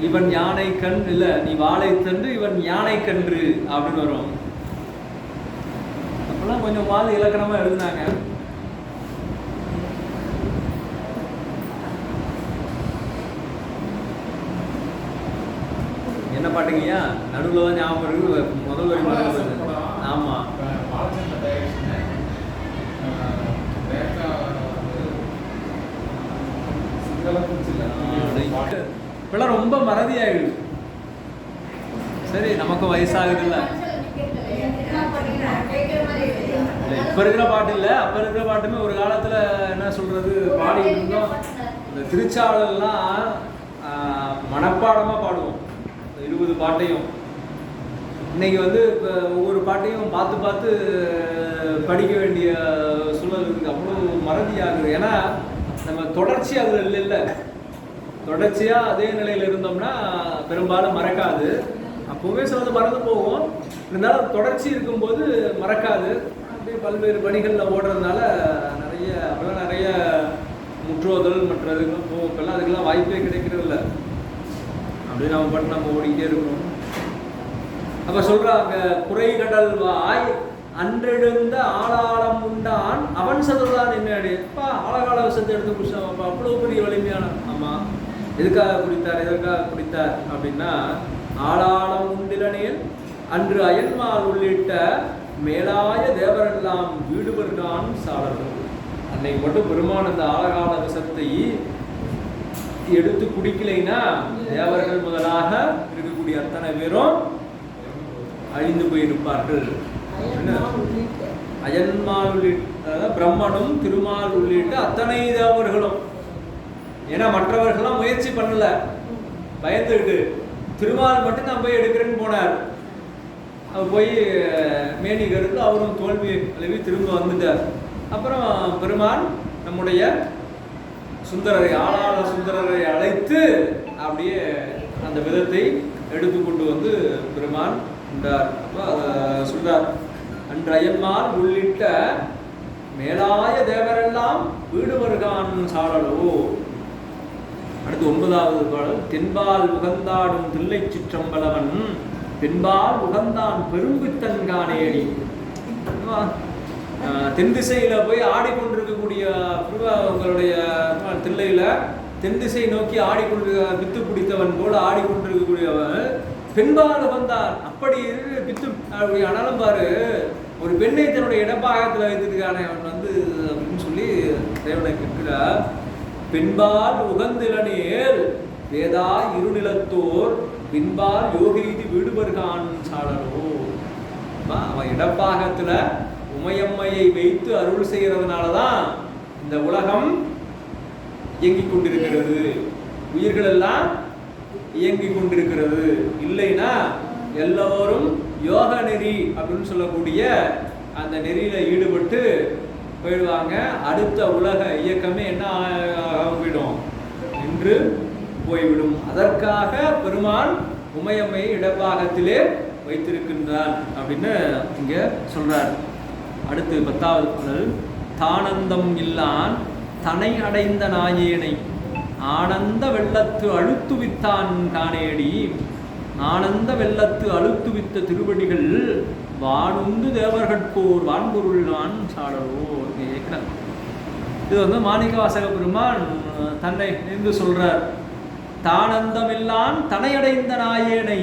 இவன் யானை கண் இல்ல நீ வாழை தண்டு இவன் யானை கன்று அப்படின்னு வரும். அப்பெல்லாம் கொஞ்சம் மாதிரி இலக்கணமா எழுதினாங்க. என்ன பாட்டுங்கய்யா? நடுவில் தான் ஞாபகம் இருக்கு. முதல் வரி மாதிரி. ஆமா, இப்பெல்லாம் ரொம்ப மறதி ஆயிடுது. சரி, நமக்கு வயசாகுதுல்ல. இப்ப இருக்கிற பாட்டு இல்ல, அப்ப இருக்கிற பாட்டுமே ஒரு காலத்துல என்ன சொல்றது பாடி இருந்தோம். இந்த திருச்சாளர்லாம் மனப்பாடமா பாடுவோம் 20 பாட்டையும். இன்னைக்கு வந்து இப்போ ஒவ்வொரு பாட்டையும் பார்த்து பார்த்து படிக்க வேண்டிய சூழல் இருக்குது. அவ்வளோ மறதி ஆகுது. ஏன்னா நம்ம தொடர்ச்சி அதில் இல்லை. தொடர்ச்சியாக அதே நிலையில் இருந்தோம்னா பெரும்பாலும் மறக்காது. அப்போவே சிலது மறந்து போகும். இருந்தாலும் தொடர்ச்சி இருக்கும்போது மறக்காது. அப்படியே பல்வேறு பணிகளில் ஓடுறதுனால அப்போல்லாம் நிறைய முற்றோதல் மற்றதுக்கெல்லாம் போகும். இப்போல்லாம் அதுக்கெல்லாம் வாய்ப்பே கிடைக்கிறது இல்லை. அப்படியே நம்ம பாட்டு நம்ம ஓடிக்கிட்டே இருக்கணும். அப்போ சொல்கிறாங்க, குறைகடல் வாய் அன்றெழுந்த ஆளாளம் உண்டான் அவன் சதுர்தான் என்னடி. அப்பா ஆழகால விஷத்தை எடுத்து குடிச்சாப்பா, அவ்வளோ பெரிய வலிமையான. ஆமாம், எதுக்காக குடித்தார், எதற்காக குடித்தார் அப்படின்னா, ஆளாளம் உண்டிலனில் அன்று அயன்மால் உள்ளிட்ட மேலாய தேவரெல்லாம் வீடுபடுகிறான் சாளர்கள். அன்னைக்கு மட்டும் பெருமான் அந்த ஆழகால விஷத்தை எடுத்து குடிக்கலைன்னா தேவர்கள் முதலாக இருக்கக்கூடிய அத்தனை பேரும் அழிந்து போயிருப்பார்கள். அயன்மால் உள்ளிட்ட பிரம்மனும் திருமால் உள்ளிட்ட அத்தனை தேவர்களும். ஏன்னா மற்றவர்கள்லாம் முயற்சி பண்ணல, பயந்துக்கிட்டு. திருமால் மட்டும் நான் போய் எடுக்கிறேன்னு போனார். அவர் போய் மேனி கருத்து அவரும் தோல்வி அழுவி திரும்ப வந்துட்டார். அப்புறம் பெருமான் நம்முடைய சுந்தரரை, ஆளாள சுந்தரரை அழைத்து அப்படியே அந்த விதத்தை எடுத்துக்கொண்டு வந்து பெருமான் உண்டார். அப்போ அதை சொல்றார், அன்று அயன்மால் உள்ளிட்ட மேலாய தேவரெல்லாம் வீடு வருகான் சாளலோ. அடுத்து 9வது பாடல், தென்பால் உகந்தாடும் தில்லை சிற்றம்பலவன் தென்பால் உகந்தான் பெரும்பித்தன் காணேடி. தென் திசையில போய் ஆடிக்கொண்டிருக்கக்கூடிய தென் திசை நோக்கி ஆடிக்கொண்டு பித்து பிடித்தவன் போல ஆடிக்கொண்டிருக்கக்கூடியவன் பெண்பால் வந்தார். அப்படி பித்து ஆனாலும் பாரு, ஒரு பெண்ணை தன்னுடைய இடப்பாகத்தில் வைத்திருக்கானே அவன் அப்படின்னு சொல்லி தேவனை கேட்கிறார். பெண்பால் உகந்திலனேல் வேதா இருநிலத்தோர் பின்பால் யோகீதி வீடுபர்கான் சாடலோ. அவன் இடப்பாகத்துல உமையம்மையை வைத்து அருள் செய்யறதுனாலதான் இந்த உலகம் இயங்கிக் கொண்டிருக்கிறது, உயிர்கள் எல்லாம் இயங்கிக் கொண்டிருக்கிறது. இல்லைன்னா எல்லோரும் யோக நெறி அப்படின்னு சொல்லக்கூடிய அந்த நெறியில ஈடுபட்டு போயிடுவாங்க. அடுத்த உலக இயக்கமே என்ன போயிடும், நின்று போய்விடும். அதற்காக பெருமான் உமையம்மையை இடப்பாகத்திலே வைத்திருக்கின்றான் அப்படின்னு இங்க சொல்றார். அடுத்து 10வது பாடல். தானந்தம் இல்லான் தனை அடைந்த நாயேனை ஆனந்த வெள்ளத்து அழுத்துவித்தான் காணேடி. ஆனந்த வெள்ளத்து அழுத்துவித்த திருவடிகள் வானுந்து தேவர்கட்போர் வான்பொருள் நான் சாடலோ. இது மாணிக்கவாசக பெருமான் தன்னை நின்று சொல்றார். தானந்தமில்லான் தனையடைந்த நாயேனை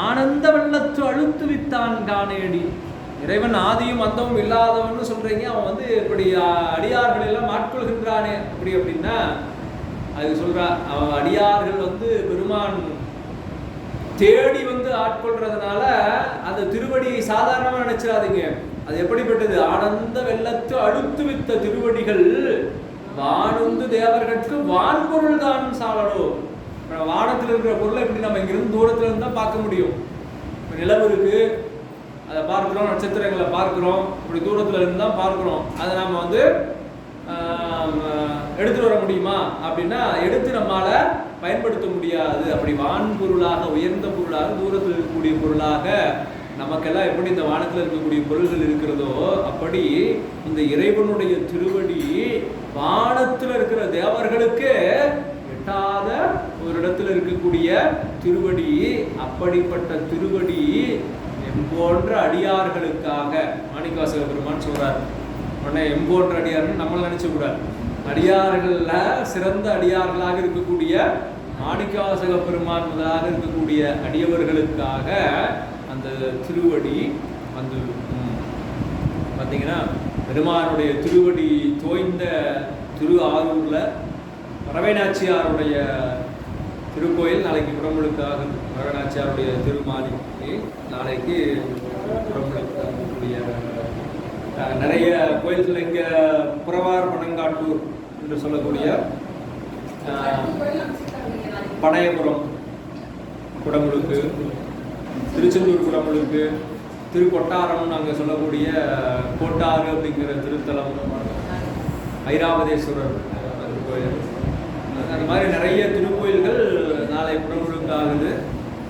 ஆனந்த வெள்ளத்து அழுத்துவித்தான் காணேடி. இறைவன் ஆதியும் அந்தமும் இல்லாதவன் சொல்றீங்க, அவன் இப்படி அடியார்கள் எல்லாம் ஆட்கொள்கின்றானே அப்படி அப்படின்னா அது சொல்றா. அவன் அடியார்கள் பெருமான் தேடி ஆட்கொள்றதுனால அந்த திருவடியை சாதாரணமா நினைச்சிடாதீங்க. அது எப்படிப்பட்டது? ஆனந்த வெள்ளத்து அழுத்துவித்த திருவடிகள் வானுந்து தேவர்களுக்கு வான்பொருள் தான் சாலடோ. வானத்தில் இருக்கிற பொருளை எப்படி நம்ம இங்கிருந்து தூரத்துல இருந்து தான் பார்க்க முடியும். நிலவு இருக்கு, அதை பார்க்கிறோம், நட்சத்திரங்களை பார்க்கிறோம், இப்படி தூரத்துல இருந்து தான் பார்க்கிறோம். அதை நாம எடுத்துட்டு வர முடியுமா அப்படின்னா எடுத்து நம்மால பயன்படுத்த முடியாது. அப்படி வான்பொருளாக, உயர்ந்த பொருளாக, தூரத்தில் இருக்கக்கூடிய பொருளாக நமக்கெல்லாம் எப்படி இந்த வானத்தில் இருக்கக்கூடிய பொருள்கள் இருக்கிறதோ அப்படி இந்த இறைவனுடைய திருவடி வானத்தில் இருக்கிற தேவர்களுக்கு எட்டாத ஒரு இடத்துல இருக்கக்கூடிய திருவடி. அப்படிப்பட்ட திருவடி எம்போன்ற அடியார்களுக்காக மாணிக்கவாசக பெருமான் சொல்றார். உடனே எம்போன்ற அடியார்கள் நம்மள நினைச்ச கூடாது. அடியார்கள்ல சிறந்த அடியார்களாக இருக்கக்கூடிய மாணிக்கவாசக பெருமான் முதலாக இருக்கக்கூடிய அடியவர்களுக்காக அந்த திருவடி பார்த்தீங்கன்னா பெருமானுடைய திருவடி தோய்ந்த திரு ஆரூர்ல வரவேநாச்சியாருடைய திருக்கோயில் நாளைக்கு குடமுழுக்காக, வரவேநாச்சியாருடைய திருமாளிகை நாளைக்கு குடமுழுக்காகக்கூடிய நிறைய கோயில்கள் இங்கே புறவார் பனங்காட்டூர் என்று சொல்லக்கூடிய பனையபுரம் குடமுழுக்கு, திருச்செந்தூர் குடமுழுக்கு, திருக்கொட்டாரம்னு அங்கே சொல்லக்கூடிய கோட்டாறு அப்படிங்கிற திருத்தலம், ஐராவதேஸ்வரர் கோயில், அந்த மாதிரி நிறைய திருக்கோயில்கள் நாளை குடமுழுக்காகுது.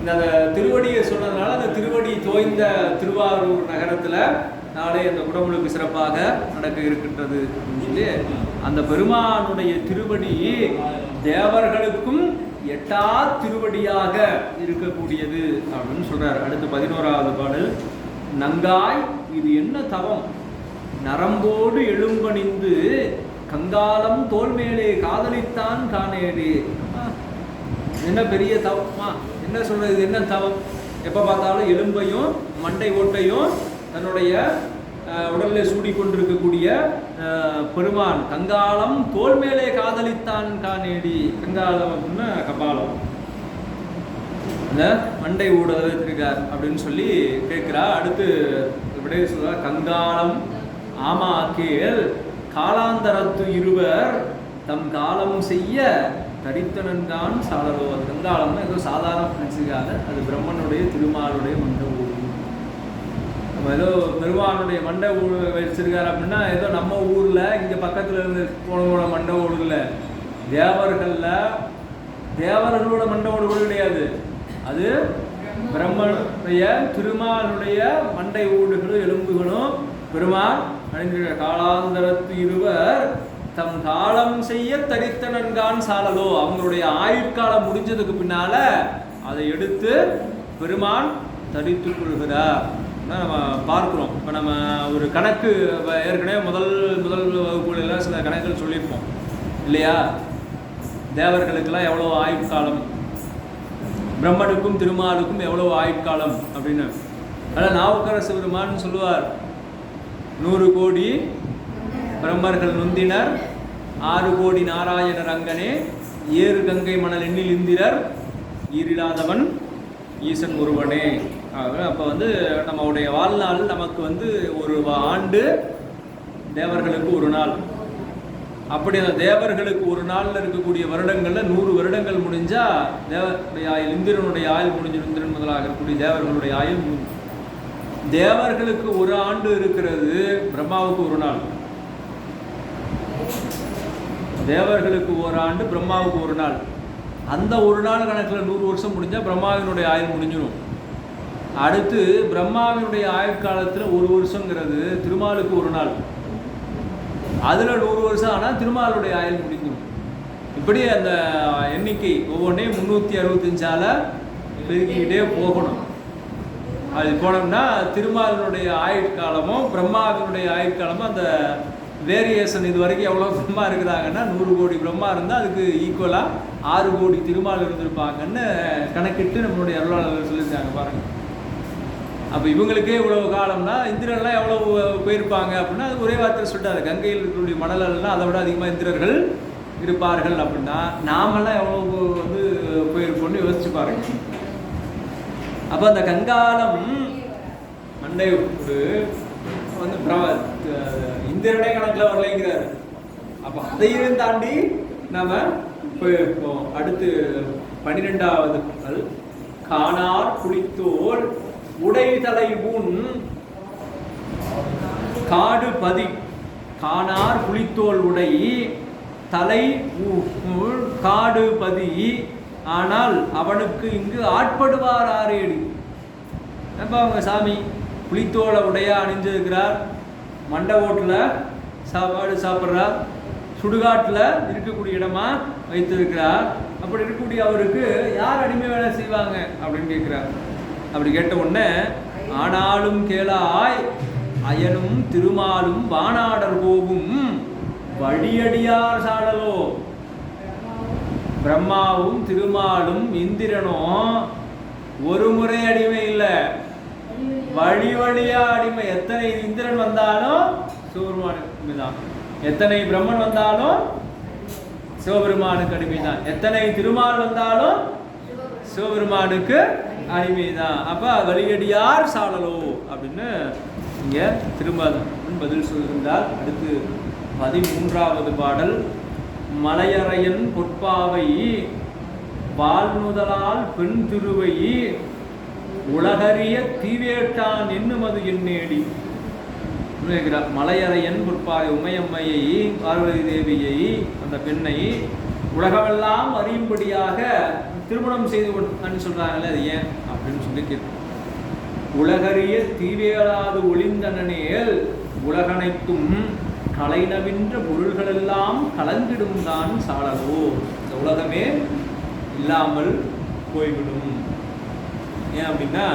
இந்த திருவடியை சொன்னதுனால அந்த திருவடி தோய்ந்த திருவாரூர் நகரத்தில் நாளை அந்த குடமுழுக்கு சிறப்பாக நடக்க இருக்கின்றது சொல்லி அந்த பெருமானுடைய திருவடி தேவர்களுக்கும் எட்டா திருவடியாக இருக்கக்கூடியது அப்படின்னு சொல்றார். அடுத்து 11வது பாடல். நங்காய் இது என்ன தவம் நரம்போடு எழும்பணிந்து கங்காலம் தோல் மேலே காதலித்தான் காணேடு. என்ன பெரிய தவமா, என்ன சொல்றது, என்ன தவம்? எப்ப பார்த்தாலும் எலும்பையும் மண்டை ஓட்டையும் தன்னுடைய உடலில் சூடிக்கொண்டிருக்கக்கூடிய பெருமான் கங்காலம் தோல் மேலே காதலித்தான் காணேடி. கங்காலம் அப்படின்னா கபாலம், அந்த மண்டை ஊட வைத்திருக்கார் அப்படின்னு சொல்லி கேட்கிறா. அடுத்து விடைய சொல்ற. கங்காலம் ஆமா கேள் காலாந்தரத்து இருவர் தம் காலம் செய்ய தரித்தனன்கான் சாலரோ. அது கங்காலம்னா ஏதோ சாதாரண நினைச்சுக்காத, அது பிரம்மனுடைய திருமாலுடைய மண்டை ஊடு. நம்ம ஏதோ பெருமானுடைய மண்டை ஊடு வச்சிருக்காரு அப்படின்னா ஏதோ நம்ம ஊர்ல இங்க பக்கத்துல இருந்து போனவங்களோட மண்டை ஊடு இல்லை, தேவர்களோட மண்டை ஊடு கூட கிடையாது. அது பிரம்மனுடைய திருமாலுடைய மண்டை ஊடுகளும் எலும்புகளும் பெருமான் அணிந்திருக்கிற காலாந்தரத்து இருவர் தம் காலம் செய்ய தரித்தனன்கான் சாலலோ. அவங்களுடைய ஆயுட்காலம் முடிஞ்சதுக்கு பின்னால அதை எடுத்து பெருமான் தரித்துக் கொள்கிறார். நம்ம பார்க்கிறோம். இப்போ நம்ம ஒரு கணக்கு ஏற்கனவே முதல் வகுப்புகளெல்லாம் சில கணக்குகள் சொல்லியிருப்போம் இல்லையா? தேவர்களுக்கெல்லாம் எவ்வளோ ஆயுட்காலம், பிரம்மனுக்கும் திருமாலுக்கும் எவ்வளோ ஆயுட்காலம் அப்படின்னு. அதான் நாவுக்கரசு பெருமான் சொல்லுவார், 100 கோடி பிரம்மர்கள் நொந்தினர், 6 கோடி நாராயணர் அங்கனே, 7 கங்கை மணல் எண்ணில் இந்திரர், ஈரில்லாதவன் ஈசன் ஒருவனே. அப்போ நம்மளுடைய வாழ்நாள் நமக்கு ஒரு ஆண்டு தேவர்களுக்கு ஒரு நாள். அப்படி அந்த தேவர்களுக்கு ஒரு நாளில் இருக்கக்கூடிய வருடங்களில் 100 வருடங்கள் முடிஞ்சால் தேவனுடைய ஆயுள், இந்திரனுடைய ஆயுள் முடிஞ்சு, இந்திரன் முதலாக இருக்கக்கூடிய தேவர்களுடைய ஆயுள் முடிஞ்சு. தேவர்களுக்கு ஒரு ஆண்டு இருக்கிறது, பிரம்மாவுக்கு ஒரு நாள். தேவர்களுக்கு ஒரு ஆண்டு, பிரம்மாவுக்கு ஒரு நாள். அந்த ஒரு நாள் கணக்கில் 100 வருஷம் முடிஞ்சால் பிரம்மாவினுடைய ஆயுள் முடிஞ்சிடும். அடுத்து பிரம்மாவினுடைய ஆயுள் காலத்தில் 1 வருஷங்கிறது திருமாலுக்கு ஒரு நாள். அதில் 100 வருஷம் ஆனால் திருமாலுடைய ஆயுள் முடிஞ்சிடும். இப்படி அந்த எண்ணிக்கை ஒவ்வொன்றையும் 365ஆல் பெருக்கிக்கிட்டே போகணும். அது போனோம்னா திருமாலினுடைய ஆயுட்காலமும் பிரம்மாவினுடைய ஆயுட்காலமும் அந்த வேரியேஷன் இது வரைக்கும் எவ்வளோ பிரம்மா இருக்கிறாங்கன்னா 100 கோடி பிரம்மா இருந்தால் அதுக்கு ஈக்குவலாக 6 கோடி திருமால் இருந்திருப்பாங்கன்னு கணக்கிட்டு நம்மளுடைய அருளாளர்கள் சொல்லியிருக்காங்க பாருங்கள். அப்போ இவங்களுக்கே இவ்வளோ காலம்னா இந்திரன்லாம் எவ்வளோ போயிருப்பாங்க அப்படின்னா அது ஒரே வார்த்தை சொல்லிட்டாரு, கங்கையில் இருக்கக்கூடிய மணலெல்லாம் அதை விட அதிகமாக இந்திரர்கள் இருப்பார்கள் அப்படின்னா நாமெல்லாம் எவ்வளோ போயிருப்போம்னு யோசிச்சு பாருங்க. அப்போ அந்த கங்காலம் மண்டை இந்திரனே கணக்கில் வரலைங்கிறாரு. அப்போ அதையும் தாண்டி நாம போயிருப்போம். அடுத்து 12வது பாடல், காணார் புலித்தோல் உடைதலை ஊன் காடு பதி. காணார் புலித்தோல் உடை தலை காடு பதி, ஆனால் அவனுக்கு இங்கு ஆட்படுவார் ஆரேடி. அப்போ அவங்க சாமி புலித்தோலை உடையா அணிஞ்சிருக்கிறார், மண்டை ஓட்டில் சாப்பாடு சாப்பிட்றார், சுடுகாட்டில் இருக்கக்கூடிய இடமா வைத்திருக்கிறார். அப்படி இருக்கக்கூடிய அவருக்கு யார் அடிமை வேலை செய்வாங்க அப்படின்னு கேட்குறார். அப்படி கேட்ட உடனே, ஆனாலும் கேளாய் அயனும் திருமாலும் வானாடர் போகும் வழியடியார் சாடலோ. பிரம்மாவும் திருமாலும் இந்திரனும் ஒரு முறை அடிமை இல்லை, வழி வழியா அடிமை. எத்தனை இந்திரன் வந்தாலும் சிவபெருமானுக்கு தான், எத்தனை பிரம்மன் வந்தாலும் சிவபெருமானுக்கு அடிமை தான், எத்தனை திருமால் வந்தாலும் சிவபெருமானுக்கு அடிமை தான். அப்போ வழியடியார் சாடலோ அப்படின்னு இங்கே திரும்ப பதில் சொல்கின்றார். அடுத்து 13வது பாடல், மலையறையன் பொற்பாவை வாழ்நுதலால் பெண் திருவை உலகறிய தீவேட்டான் என்னுமது என்னேடி. மலையறையன் பொற்பாவை உமையம்மையை, பார்வதி தேவியை, அந்த பெண்ணை உலகமெல்லாம் அறியும்படியாக திருமணம் செய்து கொண்டான்னு சொல்றாங்கல்ல, அது ஏன் அப்படின்னு சொல்லி கேட்கும். உலகறிய தீவேளாது ஒளிந்தனேல் உலகனைத்தும் கலைநவின்ற பொருள்களெல்லாம் கலந்திடும் தான் சாடலோ. இந்த உலகமே இல்லாமல் போய்விடும். ஏன் அப்படின்னா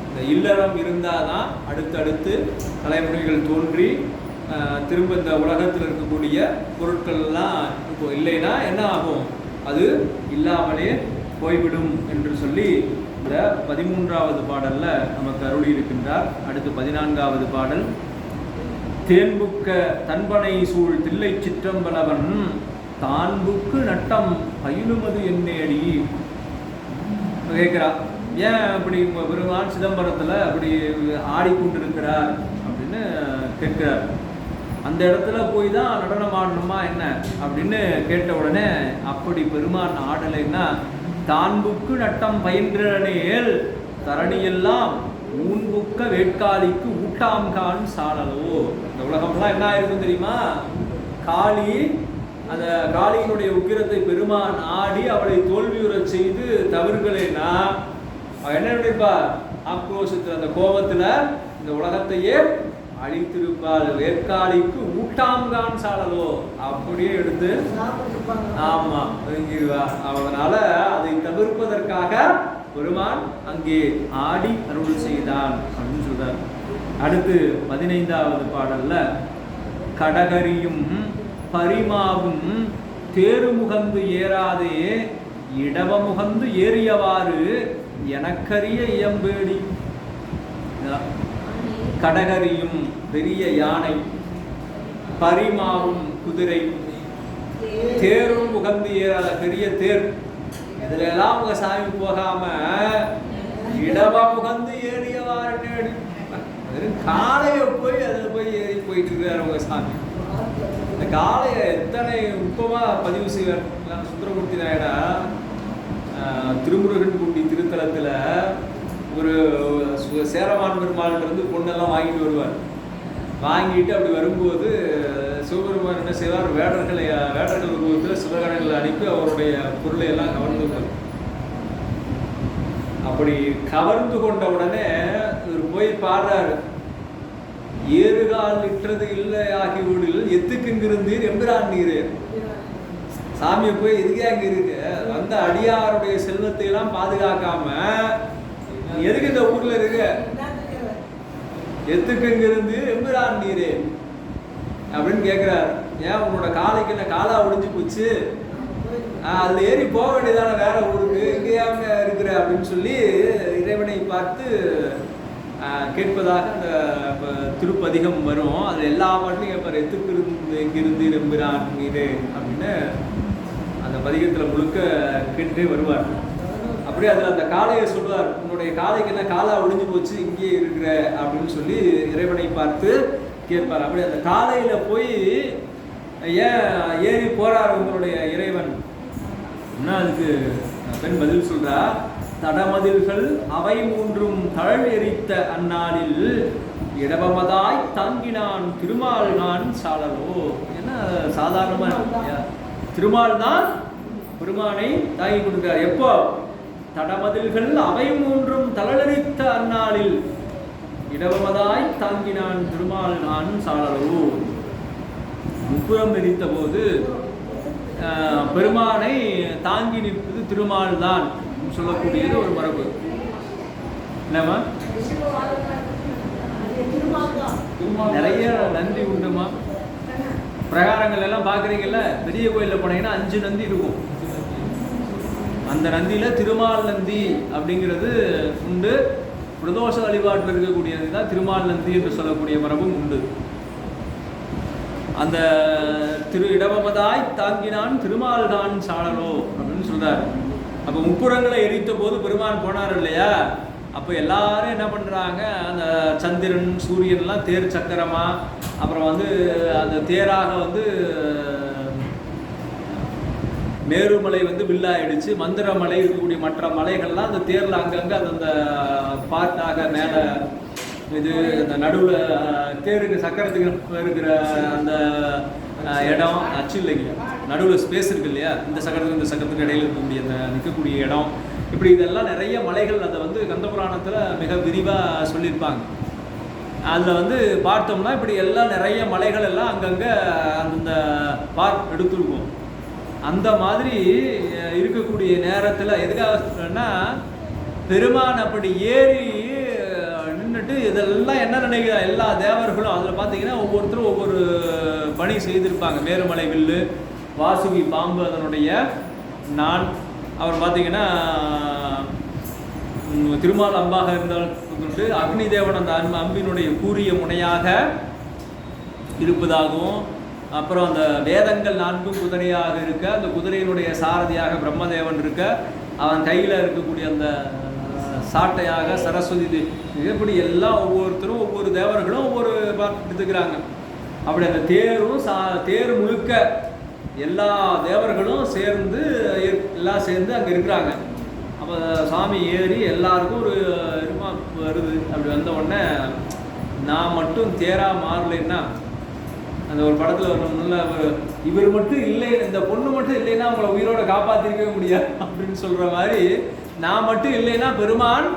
இந்த இல்லறம் இருந்தால் தான் அடுத்தடுத்து தலைமுறைகள் தோன்றி திரும்ப இந்த உலகத்தில் இருக்கக்கூடிய பொருட்கள்லாம் இப்போ இல்லைன்னா என்ன ஆகும், அது இல்லாமலே போய்விடும் என்று சொல்லி இந்த 13வது பாடலில் நமக்கு அருளி இருக்கின்றார். அடுத்து 14வது பாடல், தேன்புக்க தன்பனை சூழ் தில்லை சிற்றம்பலவன் தான்புக்கு நட்டம் பயிலுமது என்னேடி கேட்கிறார். ஏன் அப்படி பெருமான் சிதம்பரத்தில் அப்படி ஆடிக்கொண்டிருக்கிறார் அப்படின்னு கேட்கிறார். அந்த இடத்துல போய் தான் நடனம் ஆடணுமா என்ன அப்படின்னு கேட்ட உடனே, அப்படி பெருமான் ஆடலைன்னா தான்புக்கு நட்டம் பயின்றனேல் தரணியெல்லாம் ஊன்புக்க வேட்காலிக்கு ஊட்டாம்கான் சாடலோ. இந்த உலகம்லாம் என்ன ஆயிருக்கும் தெரியுமா, காளி, அந்த காளியினுடைய உக்கிரத்தை பெருமான் ஆடி அவளை தோல்வியுறச் செய்து தவிர்க்கலைன்னா அவள் என்ன நினைப்பார், ஆக்ரோஷத்தில் அந்த கோபத்தில் இந்த உலகத்தையே அழித்திருப்பாள். வேட்காலிக்கு ஊட்டாம்கான் சாடலோ அப்படியே எடுத்து ஆமா ஒதுங்கிடுவா. அதனால அதை தவிர்ப்பதற்காக பெருமான் அங்கே ஆடி அருள் செய்தான் அப்படின்னு சொல்றார். அடுத்து 15வது பாடல்ல, கடகரியும் பரிமாவும் தேருமுகந்து ஏறாதே இடவமுகந்து ஏறியவாறு எனக்கரிய இயம்பேடி. கடகரியும் பெரிய யானை, பரிமாவும் குதிரை, தேரும் முகந்து ஏறாத பெரிய தேர், இதுல எல்லாம் உங்க சாமி போகாம இடவா முகந்து ஏறியவாறு காளைய போய் அதுல போய் ஏறி போயிட்டு இருக்காரு உங்க சாமி. இந்த காளைய எத்தனை நுட்பமா பதிவு செய்வார் சுந்தரமூர்த்தி நாயனா. திருமுருகன் குண்டி திருத்தலத்துல ஒரு சேரமான் பெருமாள் இருந்து பொண்ணெல்லாம் வாங்கிட்டு வருவார். வாங்கிட்டு அப்படி வரும்போது சிவபெருமான் என்ன செய்வார், வேடர்கள் உருவத்தில் சிவகணங்களை அனுப்பி அவருடைய பொருளை எல்லாம் கவர்ந்து கொண்டார். அப்படி கவர்ந்து கொண்ட உடனே இவர் போய் பாடுறாரு, ஏறுகால் இட்டது இல்லை ஆகி வீடில் எத்துக்குங்கிருந்தீர் எம்பிரான் நீர். சாமியை போய் எதுக்கே அங்க இருக்கு, வந்த அடியாருடைய செல்வத்தை எல்லாம் பாதுகாக்காம எதுக்கு இந்த ஊர்ல இருக்க, எத்துக்குங்கிருந்து எம்பிரான் நீரே அப்படின்னு கேட்கிறார். ஏன் உன்னோட காலைக்கு என்ன காலா ஒடிஞ்சு போச்சு, அதுல ஏறி போக வேண்டியதான வேற ஊருக்கு, இங்கேயாங்க இருக்கிற அப்படின்னு சொல்லி இறைவனை பார்த்து கேட்பதாக அந்த திருப்பதிகம் வரும். அது எல்லா பாட்டிலும் கேட்பார், எத்துக்கிருந்து எங்கிருந்து எம்பிரான் நீரே அப்படின்னு அந்த பதிகத்தில் முழுக்க கேட்டுட்டே வருவார். அப்படியே அதில் அந்த காளையை சொல்லுவார், உன்னுடைய காளைக்கு என்ன காலா ஒடிஞ்சு போச்சு இங்கே இருக்கிற அப்படின்னு சொல்லி இறைவனை பார்த்து கேட்பார். அப்படி அந்த காளையில போய் ஏன் ஏறி போறார் உங்களுடைய இறைவன், அதுக்கு பெண் பதில் சொல்றா, தடமதில்கள் அவை மூன்றும் தழல் எரித்த அந்நாளில் இடவமதாய் தாங்கினான் திருமால் நான் சாலலோ. ஏன்னா சாதாரணமா திருமால் தான் பெருமானை தாங்கி கொடுக்கிறார். எப்போ, தடமதில்கள் அவை மூன்றும் தளலரித்த அந்நாளில் இடவமதாய் தாங்கினான் திருமால் நான் சாலலோ. முப்புறம் எரித்த போது பெருமானை தாங்கி நிற்பது திருமால் தான் சொல்லக்கூடியது ஒரு மரபு. என்னமா நிறைய நந்தி உண்டுமா, பிரகாரங்கள் எல்லாம் பாக்குறீங்கல்ல, பெரிய கோயில்ல போனீங்கன்னா 5 நந்தி இருக்கும். அந்த நந்தியில திருமால் நந்தி அப்படிங்கிறது உண்டு. பிரதோஷ வழிபாட்டில் இருக்கக்கூடியது தான் திருமால் நந்தி என்று சொல்லக்கூடிய மரபும் உண்டு. அந்த இடவமதாய் தாங்கினான் திருமால் தான் சாலலோ அப்படின்னு சொல்றாரு. அப்ப முப்புறங்களை எரித்த போது பெருமான் போனார் இல்லையா, அப்போ எல்லாரும் என்ன பண்றாங்க, அந்த சந்திரன் சூரியன்லாம் தேர் சக்கரமா, அப்புறம் அந்த தேராக மேருமலை வில்லாயிடுச்சு, மந்திரமலை இருக்கக்கூடிய மற்ற மலைகள்லாம் அந்த தேர்ல அங்கங்க அந்த பார்ட்டாக மேல இது அந்த நடுவில் தேருக்கு சக்கரத்துக்கு இருக்கிற அந்த இடம் அச்சு இல்லைங்க, நடுவில் ஸ்பேஸ் இருக்கு இல்லையா, இந்த சக்கரத்துக்கு இந்த சக்கரத்துக்கு இடையில இருக்கக்கூடிய அந்த நிற்கக்கூடிய இடம், இப்படி இதெல்லாம் நிறைய மலைகள் அதை கந்தபுராணத்தில் மிக விரிவாக சொல்லியிருப்பாங்க. அதில் பார்த்தோம்னா இப்படி எல்லாம் நிறைய மலைகள் எல்லாம் அங்கங்கே அந்த பார்க் எடுத்துருக்கும். அந்த மாதிரி இருக்கக்கூடிய நேரத்தில் எதுக்காகனா பெருமான் அப்படி ஏறி நின்றுட்டு இதெல்லாம் என்ன நினைக்கிறா, எல்லா தேவர்களும் அதில் பார்த்தீங்கன்னா ஒவ்வொருத்தரும் ஒவ்வொரு பணி செய்திருப்பாங்க. மேருமலை வில்லு, வாசுகி பாம்பு அதனுடைய நான், அவர் பார்த்தீங்கன்னா திருமால் அம்பாக இருந்தால் அக்னி தேவன் அந்த அம்பினுடைய கூரிய முனையாக இருப்பதாகவும், அப்புறம் அந்த வேதங்கள் 4 குதிரையாக இருக்க, அந்த குதிரையினுடைய சாரதியாக பிரம்மதேவன் இருக்க, அவன் கையில் இருக்கக்கூடிய அந்த சாட்டையாக சரஸ்வதி, இப்படி எல்லாம் ஒவ்வொருத்தரும் ஒவ்வொரு தேவர்களும் ஒவ்வொரு பார்த்து எடுத்துக்கிறாங்க. அப்படி அந்த தேர் முழுக்க எல்லா தேவர்களும் எல்லாம் சேர்ந்து அங்கே இருக்கிறாங்க. அப்போ சாமி ஏறி எல்லாருக்கும் ஒரு வருது. அப்படி வந்த உடனே நான் மட்டும் தேரா மாறலைன்னா, அந்த ஒரு படத்தில் வரணும்ல, இவர் மட்டும் இல்லை, இந்த பொண்ணு மட்டும் இல்லைன்னா அவங்கள உயிரோட காப்பாற்றிருக்கவே முடியாது அப்படின்னு சொல்கிற மாதிரி, நான் மட்டும் இல்லைன்னா பெருமான்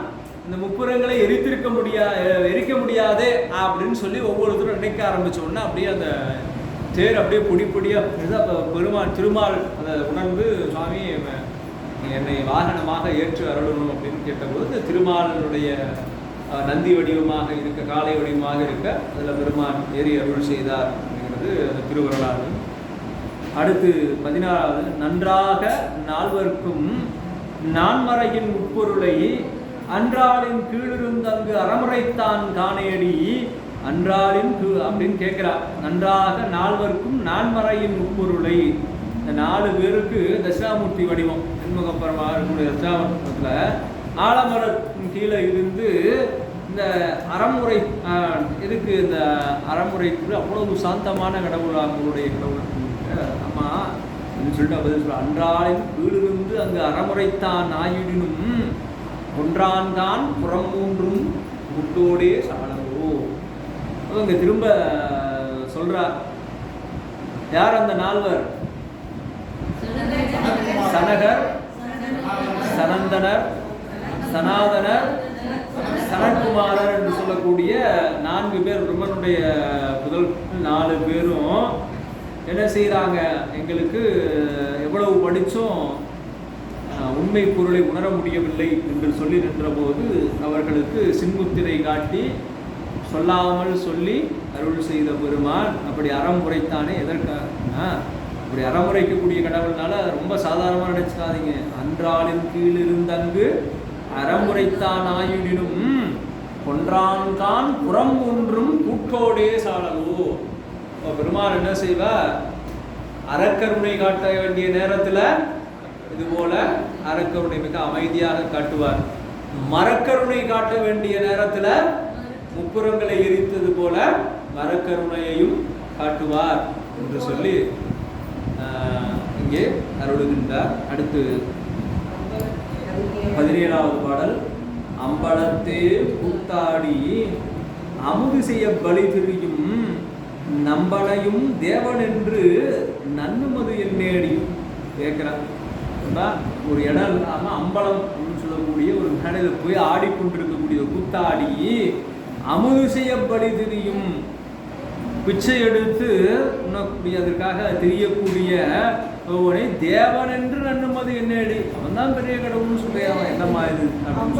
இந்த முப்புறங்களை எரிக்க முடியாதே அப்படின்னு சொல்லி ஒவ்வொருத்தரும் நினைக்க ஆரம்பித்தோன்னா அப்படியே அந்த தேர் அப்படியே பொடியாக பெருமான் திருமால் அதை உணர்ந்து, சுவாமி என்னை வாகனமாக ஏற்று அருளணும் அப்படின்னு கேட்டபோது இந்த திருமாலனுடைய நந்தி வடிவமாக இருக்க, காளை வடிவமாக இருக்க, அதில் பெருமான் ஏறி அருள் செய்தார் அப்படிங்கிறது அந்த திருவரலாறு. அடுத்து 16வது, நன்றாக நால்வர்க்கும் நான்மறையின் உட்பொருளை அன்றாளின் கீழிருந்து அங்கு அறமுறைத்தான் காணேடி. அன்றாளின் அப்படின்னு கேட்கிறா. நன்றாக நால்வர்க்கும் நான்மறையின் உட்பொருளை, இந்த 4 பேருக்கு தட்சிணாமூர்த்தி வடிவம் எண்முகப்பரமாக இருக்கக்கூடிய தட்சிணாமூர்த்தத்தில் ஆலமரத்தின் கீழே இருந்து இந்த அறமுறை எதுக்கு இந்த அறமுறைக்கு அவ்வளவு சாந்தமான கடவுள் அவங்களுடைய கடவுள் அம்மா அப்படின்னு சொல்லிட்டு பதில் சொல்ல. அன்றாளின் கீழிருந்து அங்கு அறமுறைத்தான் ஆயிடினும் ஒன்றான்தான் புறம் மூன்றும் முட்டோடே சாலவோ. அவங்க திரும்ப சொல்றார். யார் அந்த 4வர்? சனகர், சனந்தனர், சனாதனர், சனத்குமாரர் என்று சொல்லக்கூடிய 4 பேர். பிரம்மனுடைய முதல் 4 பேரும் என்ன செய்கிறாங்க? எங்களுக்கு எவ்வளவு படித்தும் உண்மை பொருளை உணர முடியவில்லை என்று சொல்லி நின்றபோது அவர்களுக்கு சின்முத்திரை காட்டி சொல்லாமல் சொல்லி அருள் செய்த பெருமான். அப்படி அறமுறைத்தானே. எதற்காக? அப்படி அறமுறைக்கக்கூடிய கடவுள்னால ரொம்ப சாதாரணமாக நினைச்சுக்காதீங்க. அன்றாளின் கீழ் இருந்தங்கு அறமுறைத்தான் ஆயிடினும் கொன்றான்கான் புறம் ஒன்றும் கூட்டோடே சாலவோ. பெருமான் என்ன செய்வார்? அறக்கருணை காட்ட வேண்டிய நேரத்தில் இது போல அறக்கருணை மிக அமைதியாக காட்டுவார். மரக்கருணை காட்ட வேண்டிய நேரத்தில் முப்புறங்களை எரித்தது போல மரக்கருணையையும் காட்டுவார் என்று சொல்லி இங்கே அருளுகின்றார். அடுத்து 17வது பாடல். அம்பலத்தே கூத்தாடி அமுது செய்ய பலி திரியும் நம்பனையும் தேவன் என்று நன்னுமது என்னேடி கேட்கிறான். ஒரு இடம் இல்லாமல் அம்பலம் அப்படின்னு சொல்லக்கூடிய ஒரு மேடையில் போய் ஆடிக்கொண்டிருக்கக்கூடிய கூத்தாடி அமுது செய்ய பலி திரியும், பிச்சை எடுத்து உண்ணக்கூடிய அதற்காக தெரியக்கூடிய ஒருவனை தேவன் என்று நன்னுமது என்னடி. அவன் தான் பெரிய கடவுள்னு சொல்றான். என்னம்மா இது அப்படின்னு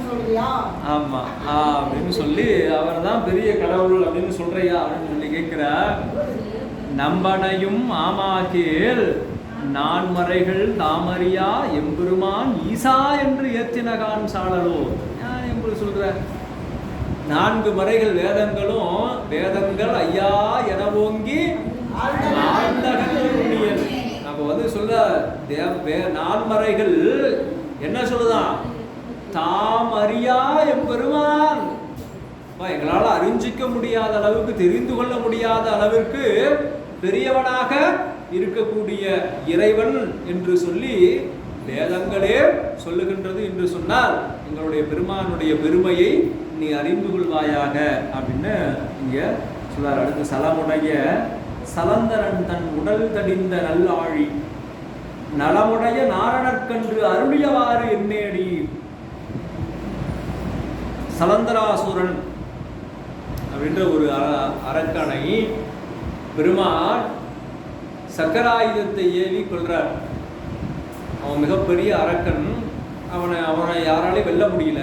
சொன்னா, ஆமா அப்படின்னு சொல்லி அவர் தான் பெரிய கடவுள் அப்படின்னு சொல்றியா அப்படின்னு சொல்லி கேட்கிறா. நம்பனையும் ஆமாகேல் நான்மறைகள் தாமரியா எம்பெருமான் ஈசா என்று ஏத்தினகான் சாளலோ. நான் எப்படி சொல்ற? 4 மறைகள் வேதங்களும் வேதங்கள் ஐயா என ஓங்கி நம்ம சொல்ல 4 மறைகள் என்ன சொல்லுதான்? தாம் அறியா எம்பெருமான். எங்களால் அறிஞ்சிக்க முடியாத அளவுக்கு, தெரிந்து கொள்ள முடியாத அளவிற்கு பெரியவனாக இருக்கக்கூடிய இறைவன் என்று சொல்லி வேதங்களே சொல்லுகின்றது என்று சொன்னால் எங்களுடைய பெருமானுடைய பெருமையை நீ அறிந்து கொள்வாயாக அப்படின்னு இங்க சொல்றார். அடுத்து சலமுடைய சலந்தரன் தன் உடல் தடிந்த நல்லாழி நலமுடைய நாரணற்கன்று அருளியவாறு என்னேடி. சலந்தராசுரன் அப்படின்ற ஒரு அரக்கனை பெருமாள் சக்கராயுதத்தை ஏவி கொள்றார். அவன் மிகப்பெரிய அரக்கன். அவனை யாராலையும் வெல்ல முடியல.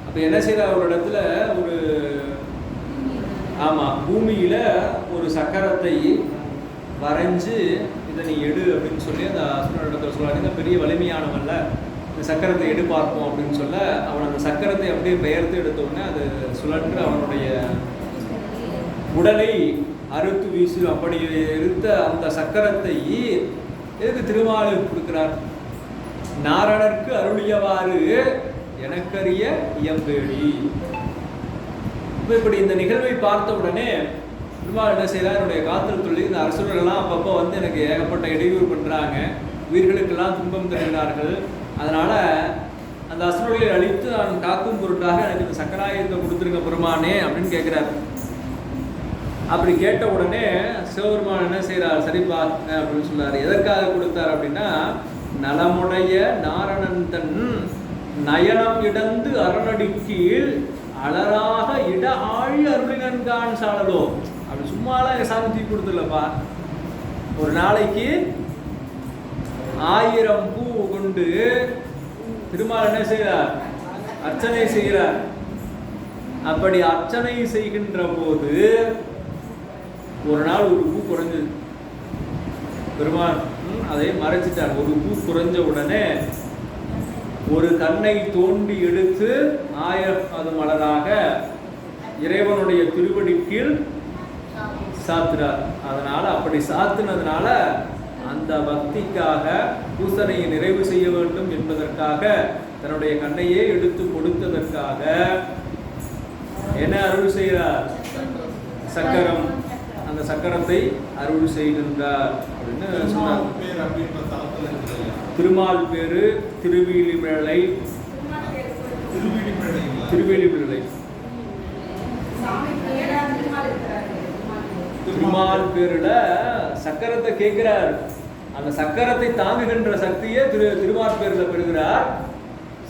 அப்போ என்ன செய்யற? ஒரு இடத்துல ஒரு பூமியில ஒரு சக்கரத்தை வரைஞ்சு இதை நீ எடு அப்படின்னு சொல்லி அந்த அசுரன் இடத்துல சொல்றாங்க. இந்த பெரிய வலிமையானவன்ல, இந்த சக்கரத்தை எடு பார்ப்போம் அப்படின்னு சொல்ல அவன் அந்த சக்கரத்தை அப்படியே பெயர்த்து எடுத்தோடனே அது சுழன்று அவனுடைய உடலை அறுத்து வீசு. அப்படி இருந்த அந்த சக்கரத்தை எதுக்கு திருமாலுக்கு கொடுக்கிறார்? நாரணருக்கு அருளியவாறு எனக்கரிய இயம்பேடி. இப்படி இந்த நிகழ்வை பார்த்த உடனே திருமால் என்ன செய்யறார்? என்னுடைய காத்தல் சொல்லி இந்த அரசுகளெல்லாம் அப்பப்போ எனக்கு ஏகப்பட்ட இடையூறு பண்றாங்க, உயிர்களுக்கெல்லாம் துன்பம் தருகிறார்கள். அதனால அந்த அசுரர்களை அழித்து நான் காக்கும் பொருட்டாக எனக்கு இந்த சக்கராயுதத்தை கொடுத்துருங்க பெருமானே அப்படின்னு கேட்கிறார். அப்படி கேட்ட உடனே சிவபெருமான் என்ன செய்யறார்? சரிப்பா அப்படின்னு சொல்றாரு. எதற்காக கொடுத்தார் அப்படின்னா, நலமுடைய நாரணன் தன் நயனம் இடந்து அரணடி கீழ் அலராக இட ஆழி அருளினன்கான் சாளலோ. அப்படி சும்மாலாம் சாந்தி கொடுத்துலப்பா. ஒரு நாளைக்கு 1000 பூ கொண்டு திருமால் என்ன செய்கிறார்? அர்ச்சனை செய்கிறார். அப்படி அர்ச்சனை செய்கின்ற போது ஒரு நாள் ஒரு பூ குறைஞ்சது. பெருமான் அதை மறைச்சிட்டார். ஒரு பூ குறைஞ்ச உடனே ஒரு கண்ணை தோண்டி எடுத்து அது மலராக இறைவனுடைய திருவடி கீழ் சாத்துறார். அதனால அப்படி சாத்துனதுனால அந்த பக்திக்காக பூசனையை நிறைவு செய்ய வேண்டும் என்பதற்காக தன்னுடைய கண்ணையே எடுத்து கொடுத்ததற்காக என்ன அருள் செய்கிறார்? சக்கரம். அந்த சக்கரத்தை அருள் செய்கின்றார் அப்படின்னு சொன்னார். திருமால் பேரு திருவிழிமிழலை. திருவிழிமிழலை திருமால் பேருல சக்கரத்தை கேட்கிறார். அந்த சக்கரத்தை தாங்குகின்ற சக்தியை திருமால் பேருல பெறுகிறார்.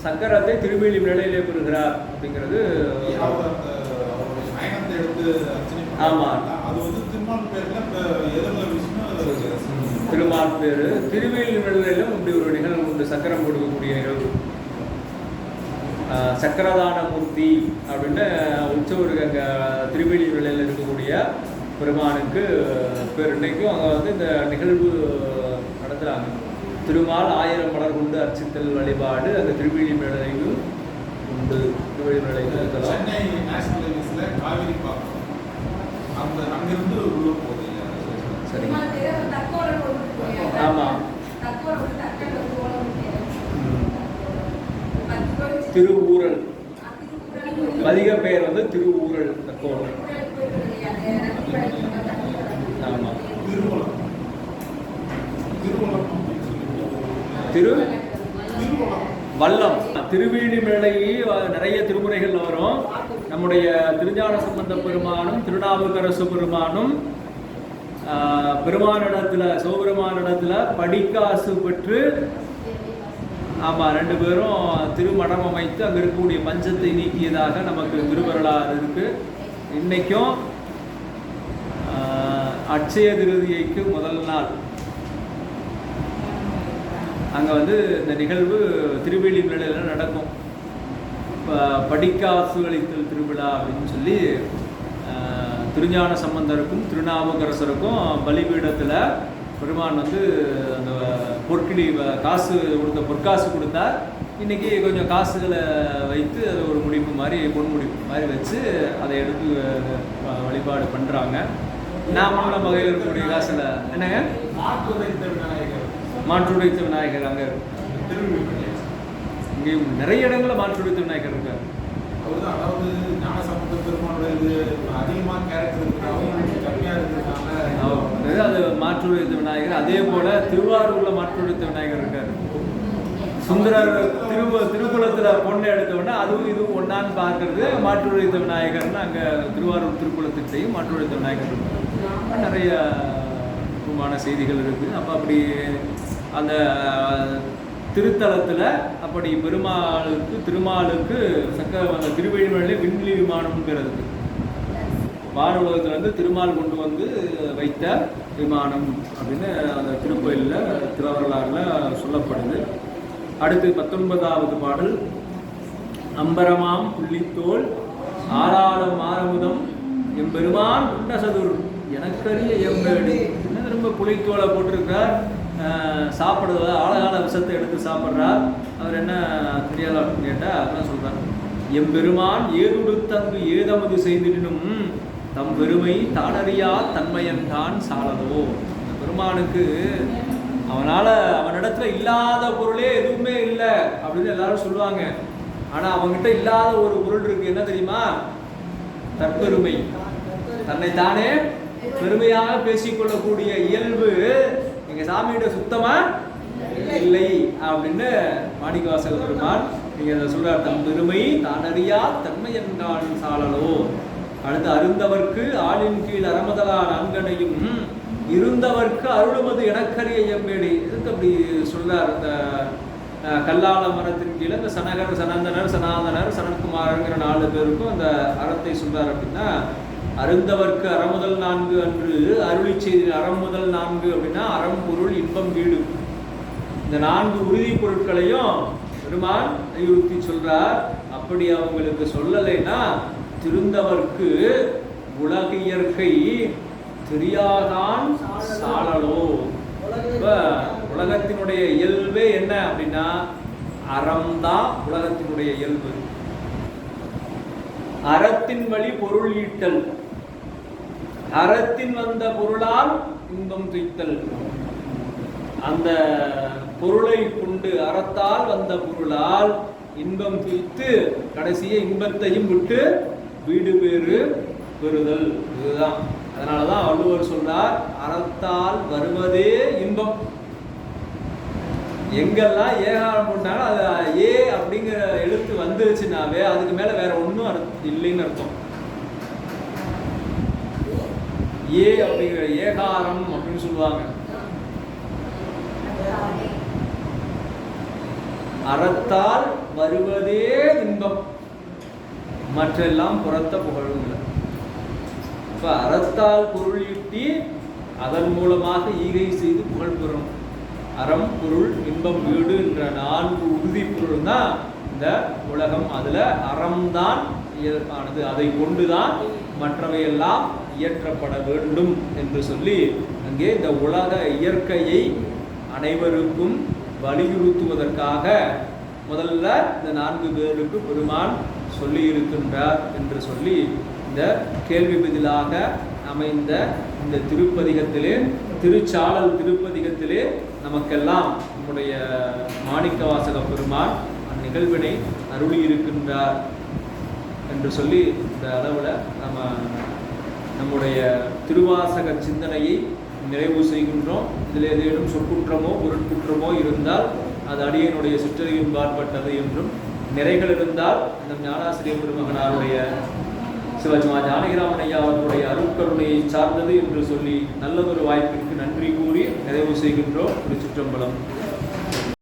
சக்கரத்தை திருவிழிமிழலையிலே பெறுகிறார் அப்படிங்கிறது. ஆமா, திருமால் பேரு திருவிழிமிழலையிலும் இப்படி ஒரு நிகழ்வு உண்டு. சக்கரம் கொடுக்கக்கூடிய நிகழ்வு சக்கரதான மூர்த்தி அப்படின்னு உற்சவருக்கு அங்கே திருவிழிமிழலையில் இருக்கக்கூடிய பெருமானுக்கு பேர். இன்னைக்கும் அங்கே வந்து இந்த நிகழ்வு நடத்துகிறாங்க. திருமால் 1000 மலர் கொண்டு அர்ச்சித்தல் வழிபாடு அந்த திருவிழிமிழலையும் உண்டு. திருவிழிமிழலையும் இருக்கலாம். சென்னை நேஷனல் ஹைவேஸ்ல காவிரி பாக்கம் அந்த அங்கிருந்து உள்ள போகுது. சரி, ஆமாம். திருவூரல் அதிக பெயர் வந்து திருவூரல் தக்கோலம். ஆமாம், வல்லம். திருவிழிமிழலை நிறைய திருமுறைகள் வரும். நம்முடைய திருஞான சம்பந்த பெருமானும் திருநாவுக்கரசு பெருமானும் பெருமானிடத்துல சிவபெருமானிடத்துல படிக்காசு பெற்று, ஆமாம், 2 பேரும் திருமணம் அமைத்து அங்கே இருக்கக்கூடிய பஞ்சத்தை நீக்கியதாக நமக்கு திருவருளாறு இருக்கு. இன்னைக்கும் அட்சய திருதியைக்கு முதல் நாள் அங்கே வந்து இந்த நிகழ்வு திருவிழிமிழலையில் நடக்கும். படிக்காசு அளித்தல் திருவிழா அப்படின்னு சொல்லி திருஞான சம்பந்தருக்கும் திருநாவுக்கரசருக்கும் பலிபீடத்தில் பெருமான் வந்து அந்த பொற்கிளி காசு கொடுத்த பொற்காசு கொடுத்தா. இன்றைக்கி கொஞ்சம் காசுகளை வைத்து அதை ஒரு முடிப்பு மாதிரி பொன் முடிப்பு மாதிரி வச்சு அதை எடுத்து வழிபாடு பண்ணுறாங்க. நாமளும் நம்ம வகையில் இருக்கக்கூடிய காசில் என்னங்க மாற்றுடைத்த விநாயகர் அங்கே இங்கேயும் நிறைய இடங்களில் மாற்றுடைத்த விநாயகர் இருக்கார். அதாவது ஞானசம்பந்த பெருமானுடைய அதிகமாக கேரக்டர் இருக்கிறாங்க. அது மாற்றுடைத்த விநாயகர். அதே போல திருவாரூர்ல மாற்றுடைத்த விநாயகர் இருக்காரு. சுந்தரர் திருக்குளத்தில் பொண்ணை எடுத்தோன்னா அதுவும் இதுவும் ஒன்னான்னு பார்க்கறது மாற்றுடைத்த விநாயகர்னு அங்கே திருவாரூர் திருக்குளத்திட்டையும் மாற்றுடைத்த விநாயகர் இருக்கார். நிறைய முக்கியமான செய்திகள் இருக்குது. அப்போ அப்படி அந்த திருத்தலத்தில் அப்படி திருமாலுக்கு அந்த திருவிழிமிழலை விண்வெளி விமானம்ங்கிறது வானுலகத்திலேருந்து திருமால் கொண்டு வந்து வைத்த விமானம் அப்படின்னு அந்த திருக்கோயிலில் திருவரலாறில் சொல்லப்படுது. அடுத்து 19வது பாடல். அம்பரமாம் புள்ளித்தோல் ஆறாளம் ஆரமுதம் எம்பெருமான் உண்டசதுர் எனக்கரிய எம்பேடு. என்ன ரொம்ப புளித்தோலை போட்டிருக்கிறார். சாப்பிடுறத ஆழகால விஷத்தை எடுத்து சாப்பிட்றார். அவர் என்ன தெரியாத அப்படின்னு கேட்டால் அதான் சொல்கிறார். எம்பெருமான் ஏதுடுத்தங்கு ஏதமது செய்திடனும் தம் பெருமை தானறியா தன்மையன் தான் சாலதோ. இந்த பெருமானுக்கு அவனிடத்துல இல்லாத பொருளே எதுவுமே இல்லை அப்படின்னு எல்லாரும் சொல்லுவாங்க. ஆனால் அவங்ககிட்ட இல்லாத ஒரு பொருள் இருக்கு. என்ன தெரியுமா? தற்பெருமை. தன்னை தானே பெருமையாக பேசிக்கொள்ளக்கூடிய இயல்பு எங்கள் சாமியிட சுத்தமாக இல்லை அப்படின்னு மாணிக்கவாசக பெருமான் நீங்கள் அதை சொல்கிறார். தம் பெருமை தானறியா தன்மை என்றான் சாலலோ. அடுத்து அருந்தவர்க்கு ஆளின் கீழ் அறமதலா நான்கனையும் இருந்தவர்க்கு அருளுமது எனக்கரிய எம்பேடி. இதுக்கு அப்படி சொல்கிறார். இந்த கல்லால மரத்தின் கீழே இந்த சனகர் சனந்தனர் சனாதனர் சனத்குமாரங்கிற 4 பேருக்கும் அந்த அறத்தை சொல்கிறார். அப்படின்னா அருந்தவர்க்கு அறமுதல் 4 அன்று அருளி செய்தி. அறமுதல் 4 அப்படின்னா அறம் பொருள் இன்பம் வீடு. இந்த 4 உறுதி பொருட்களையும் பெருமான் வலியுறுத்தி சொல்றார். அப்படி அவங்களுக்கு சொல்லலைன்னா திருந்தவர்க்கு உலக இயற்கை தெரியாதான் சாழலோ. இப்ப உலகத்தினுடைய இயல்பே என்ன அப்படின்னா அறம்தான் உலகத்தினுடைய இயல்பு. அறத்தின் வழி பொருள் ஈட்டல், அறத்தின் வந்த பொருளால் இன்பம் துய்த்தல். அந்த பொருளை கொண்டு அறத்தால் வந்த பொருளால் இன்பம் துய்த்து கடைசிய இன்பத்தையும் விட்டு வீடு பேறு பெறுதல். இதுதான். அதனாலதான் வள்ளுவர் சொல்றார், அறத்தால் வருவதே இன்பம். எங்கெல்லாம் ஏகாரம் போட்டாலும் அது ஏ அப்படிங்கிற எழுத்து வந்துருச்சுனாவே அதுக்கு மேல வேற ஒன்றும் இல்லைன்னு அர்த்தம். ஏ அப்படிங்கிற ஏகாரம் அப்படின்னு சொல்லுவாங்க. அறத்தால் வருவதே இன்பம், மற்றெல்லாம் புறத்த புகழும். இப்ப அறத்தால் பொருள் ஈட்டி அதன் மூலமாக ஈகை செய்து புகழ் பெறும். அறம், பொருள், இன்பம், வீடு என்ற 4 உறுதி பொருள் தான் இந்த உலகம். அதுல அறம்தான் இயல்பானது, அதை கொண்டுதான் மற்றவையெல்லாம் இயற்றப்பட வேண்டும் என்று சொல்லி அங்கே இந்த உலக இயற்கையை அனைவருக்கும் வலியுறுத்துவதற்காக முதல்ல இந்த 4 பேருக்கு பெருமான் சொல்லி இருக்கின்றார் என்று சொல்லி இந்த கேள்வி பதிலாக அமைந்த இந்த திருப்பதிகத்திலே, திருச்சாளல் திருப்பதிகத்திலே நமக்கெல்லாம் நம்முடைய மாணிக்கவாசக பெருமான் அந்நிகழ்வினை அருளி இருக்கின்றார் என்று சொல்லி இந்த அளவில் நம்முடைய திருவாசக சிந்தனையை நிறைவு செய்கின்றோம். இதில் ஏதேனும் சொற்குற்றமோ பொருட்குற்றமோ இருந்தால் அது அடியனுடைய சிற்றறிவின் பாற்பட்டது என்றும், நிறைகள் இருந்தால் இந்த ஞானாசிரிய பெருமகனாருடைய சிவஜ்மா ஜானகிராமன் ஐயா அவர்களுடைய அருட்கருணையை சார்ந்தது என்று சொல்லி நல்லதொரு வாய்ப்பிற்கு நன்றி கூறி நிறைவு செய்கின்றோம். திருச்சிற்றம்பலம்.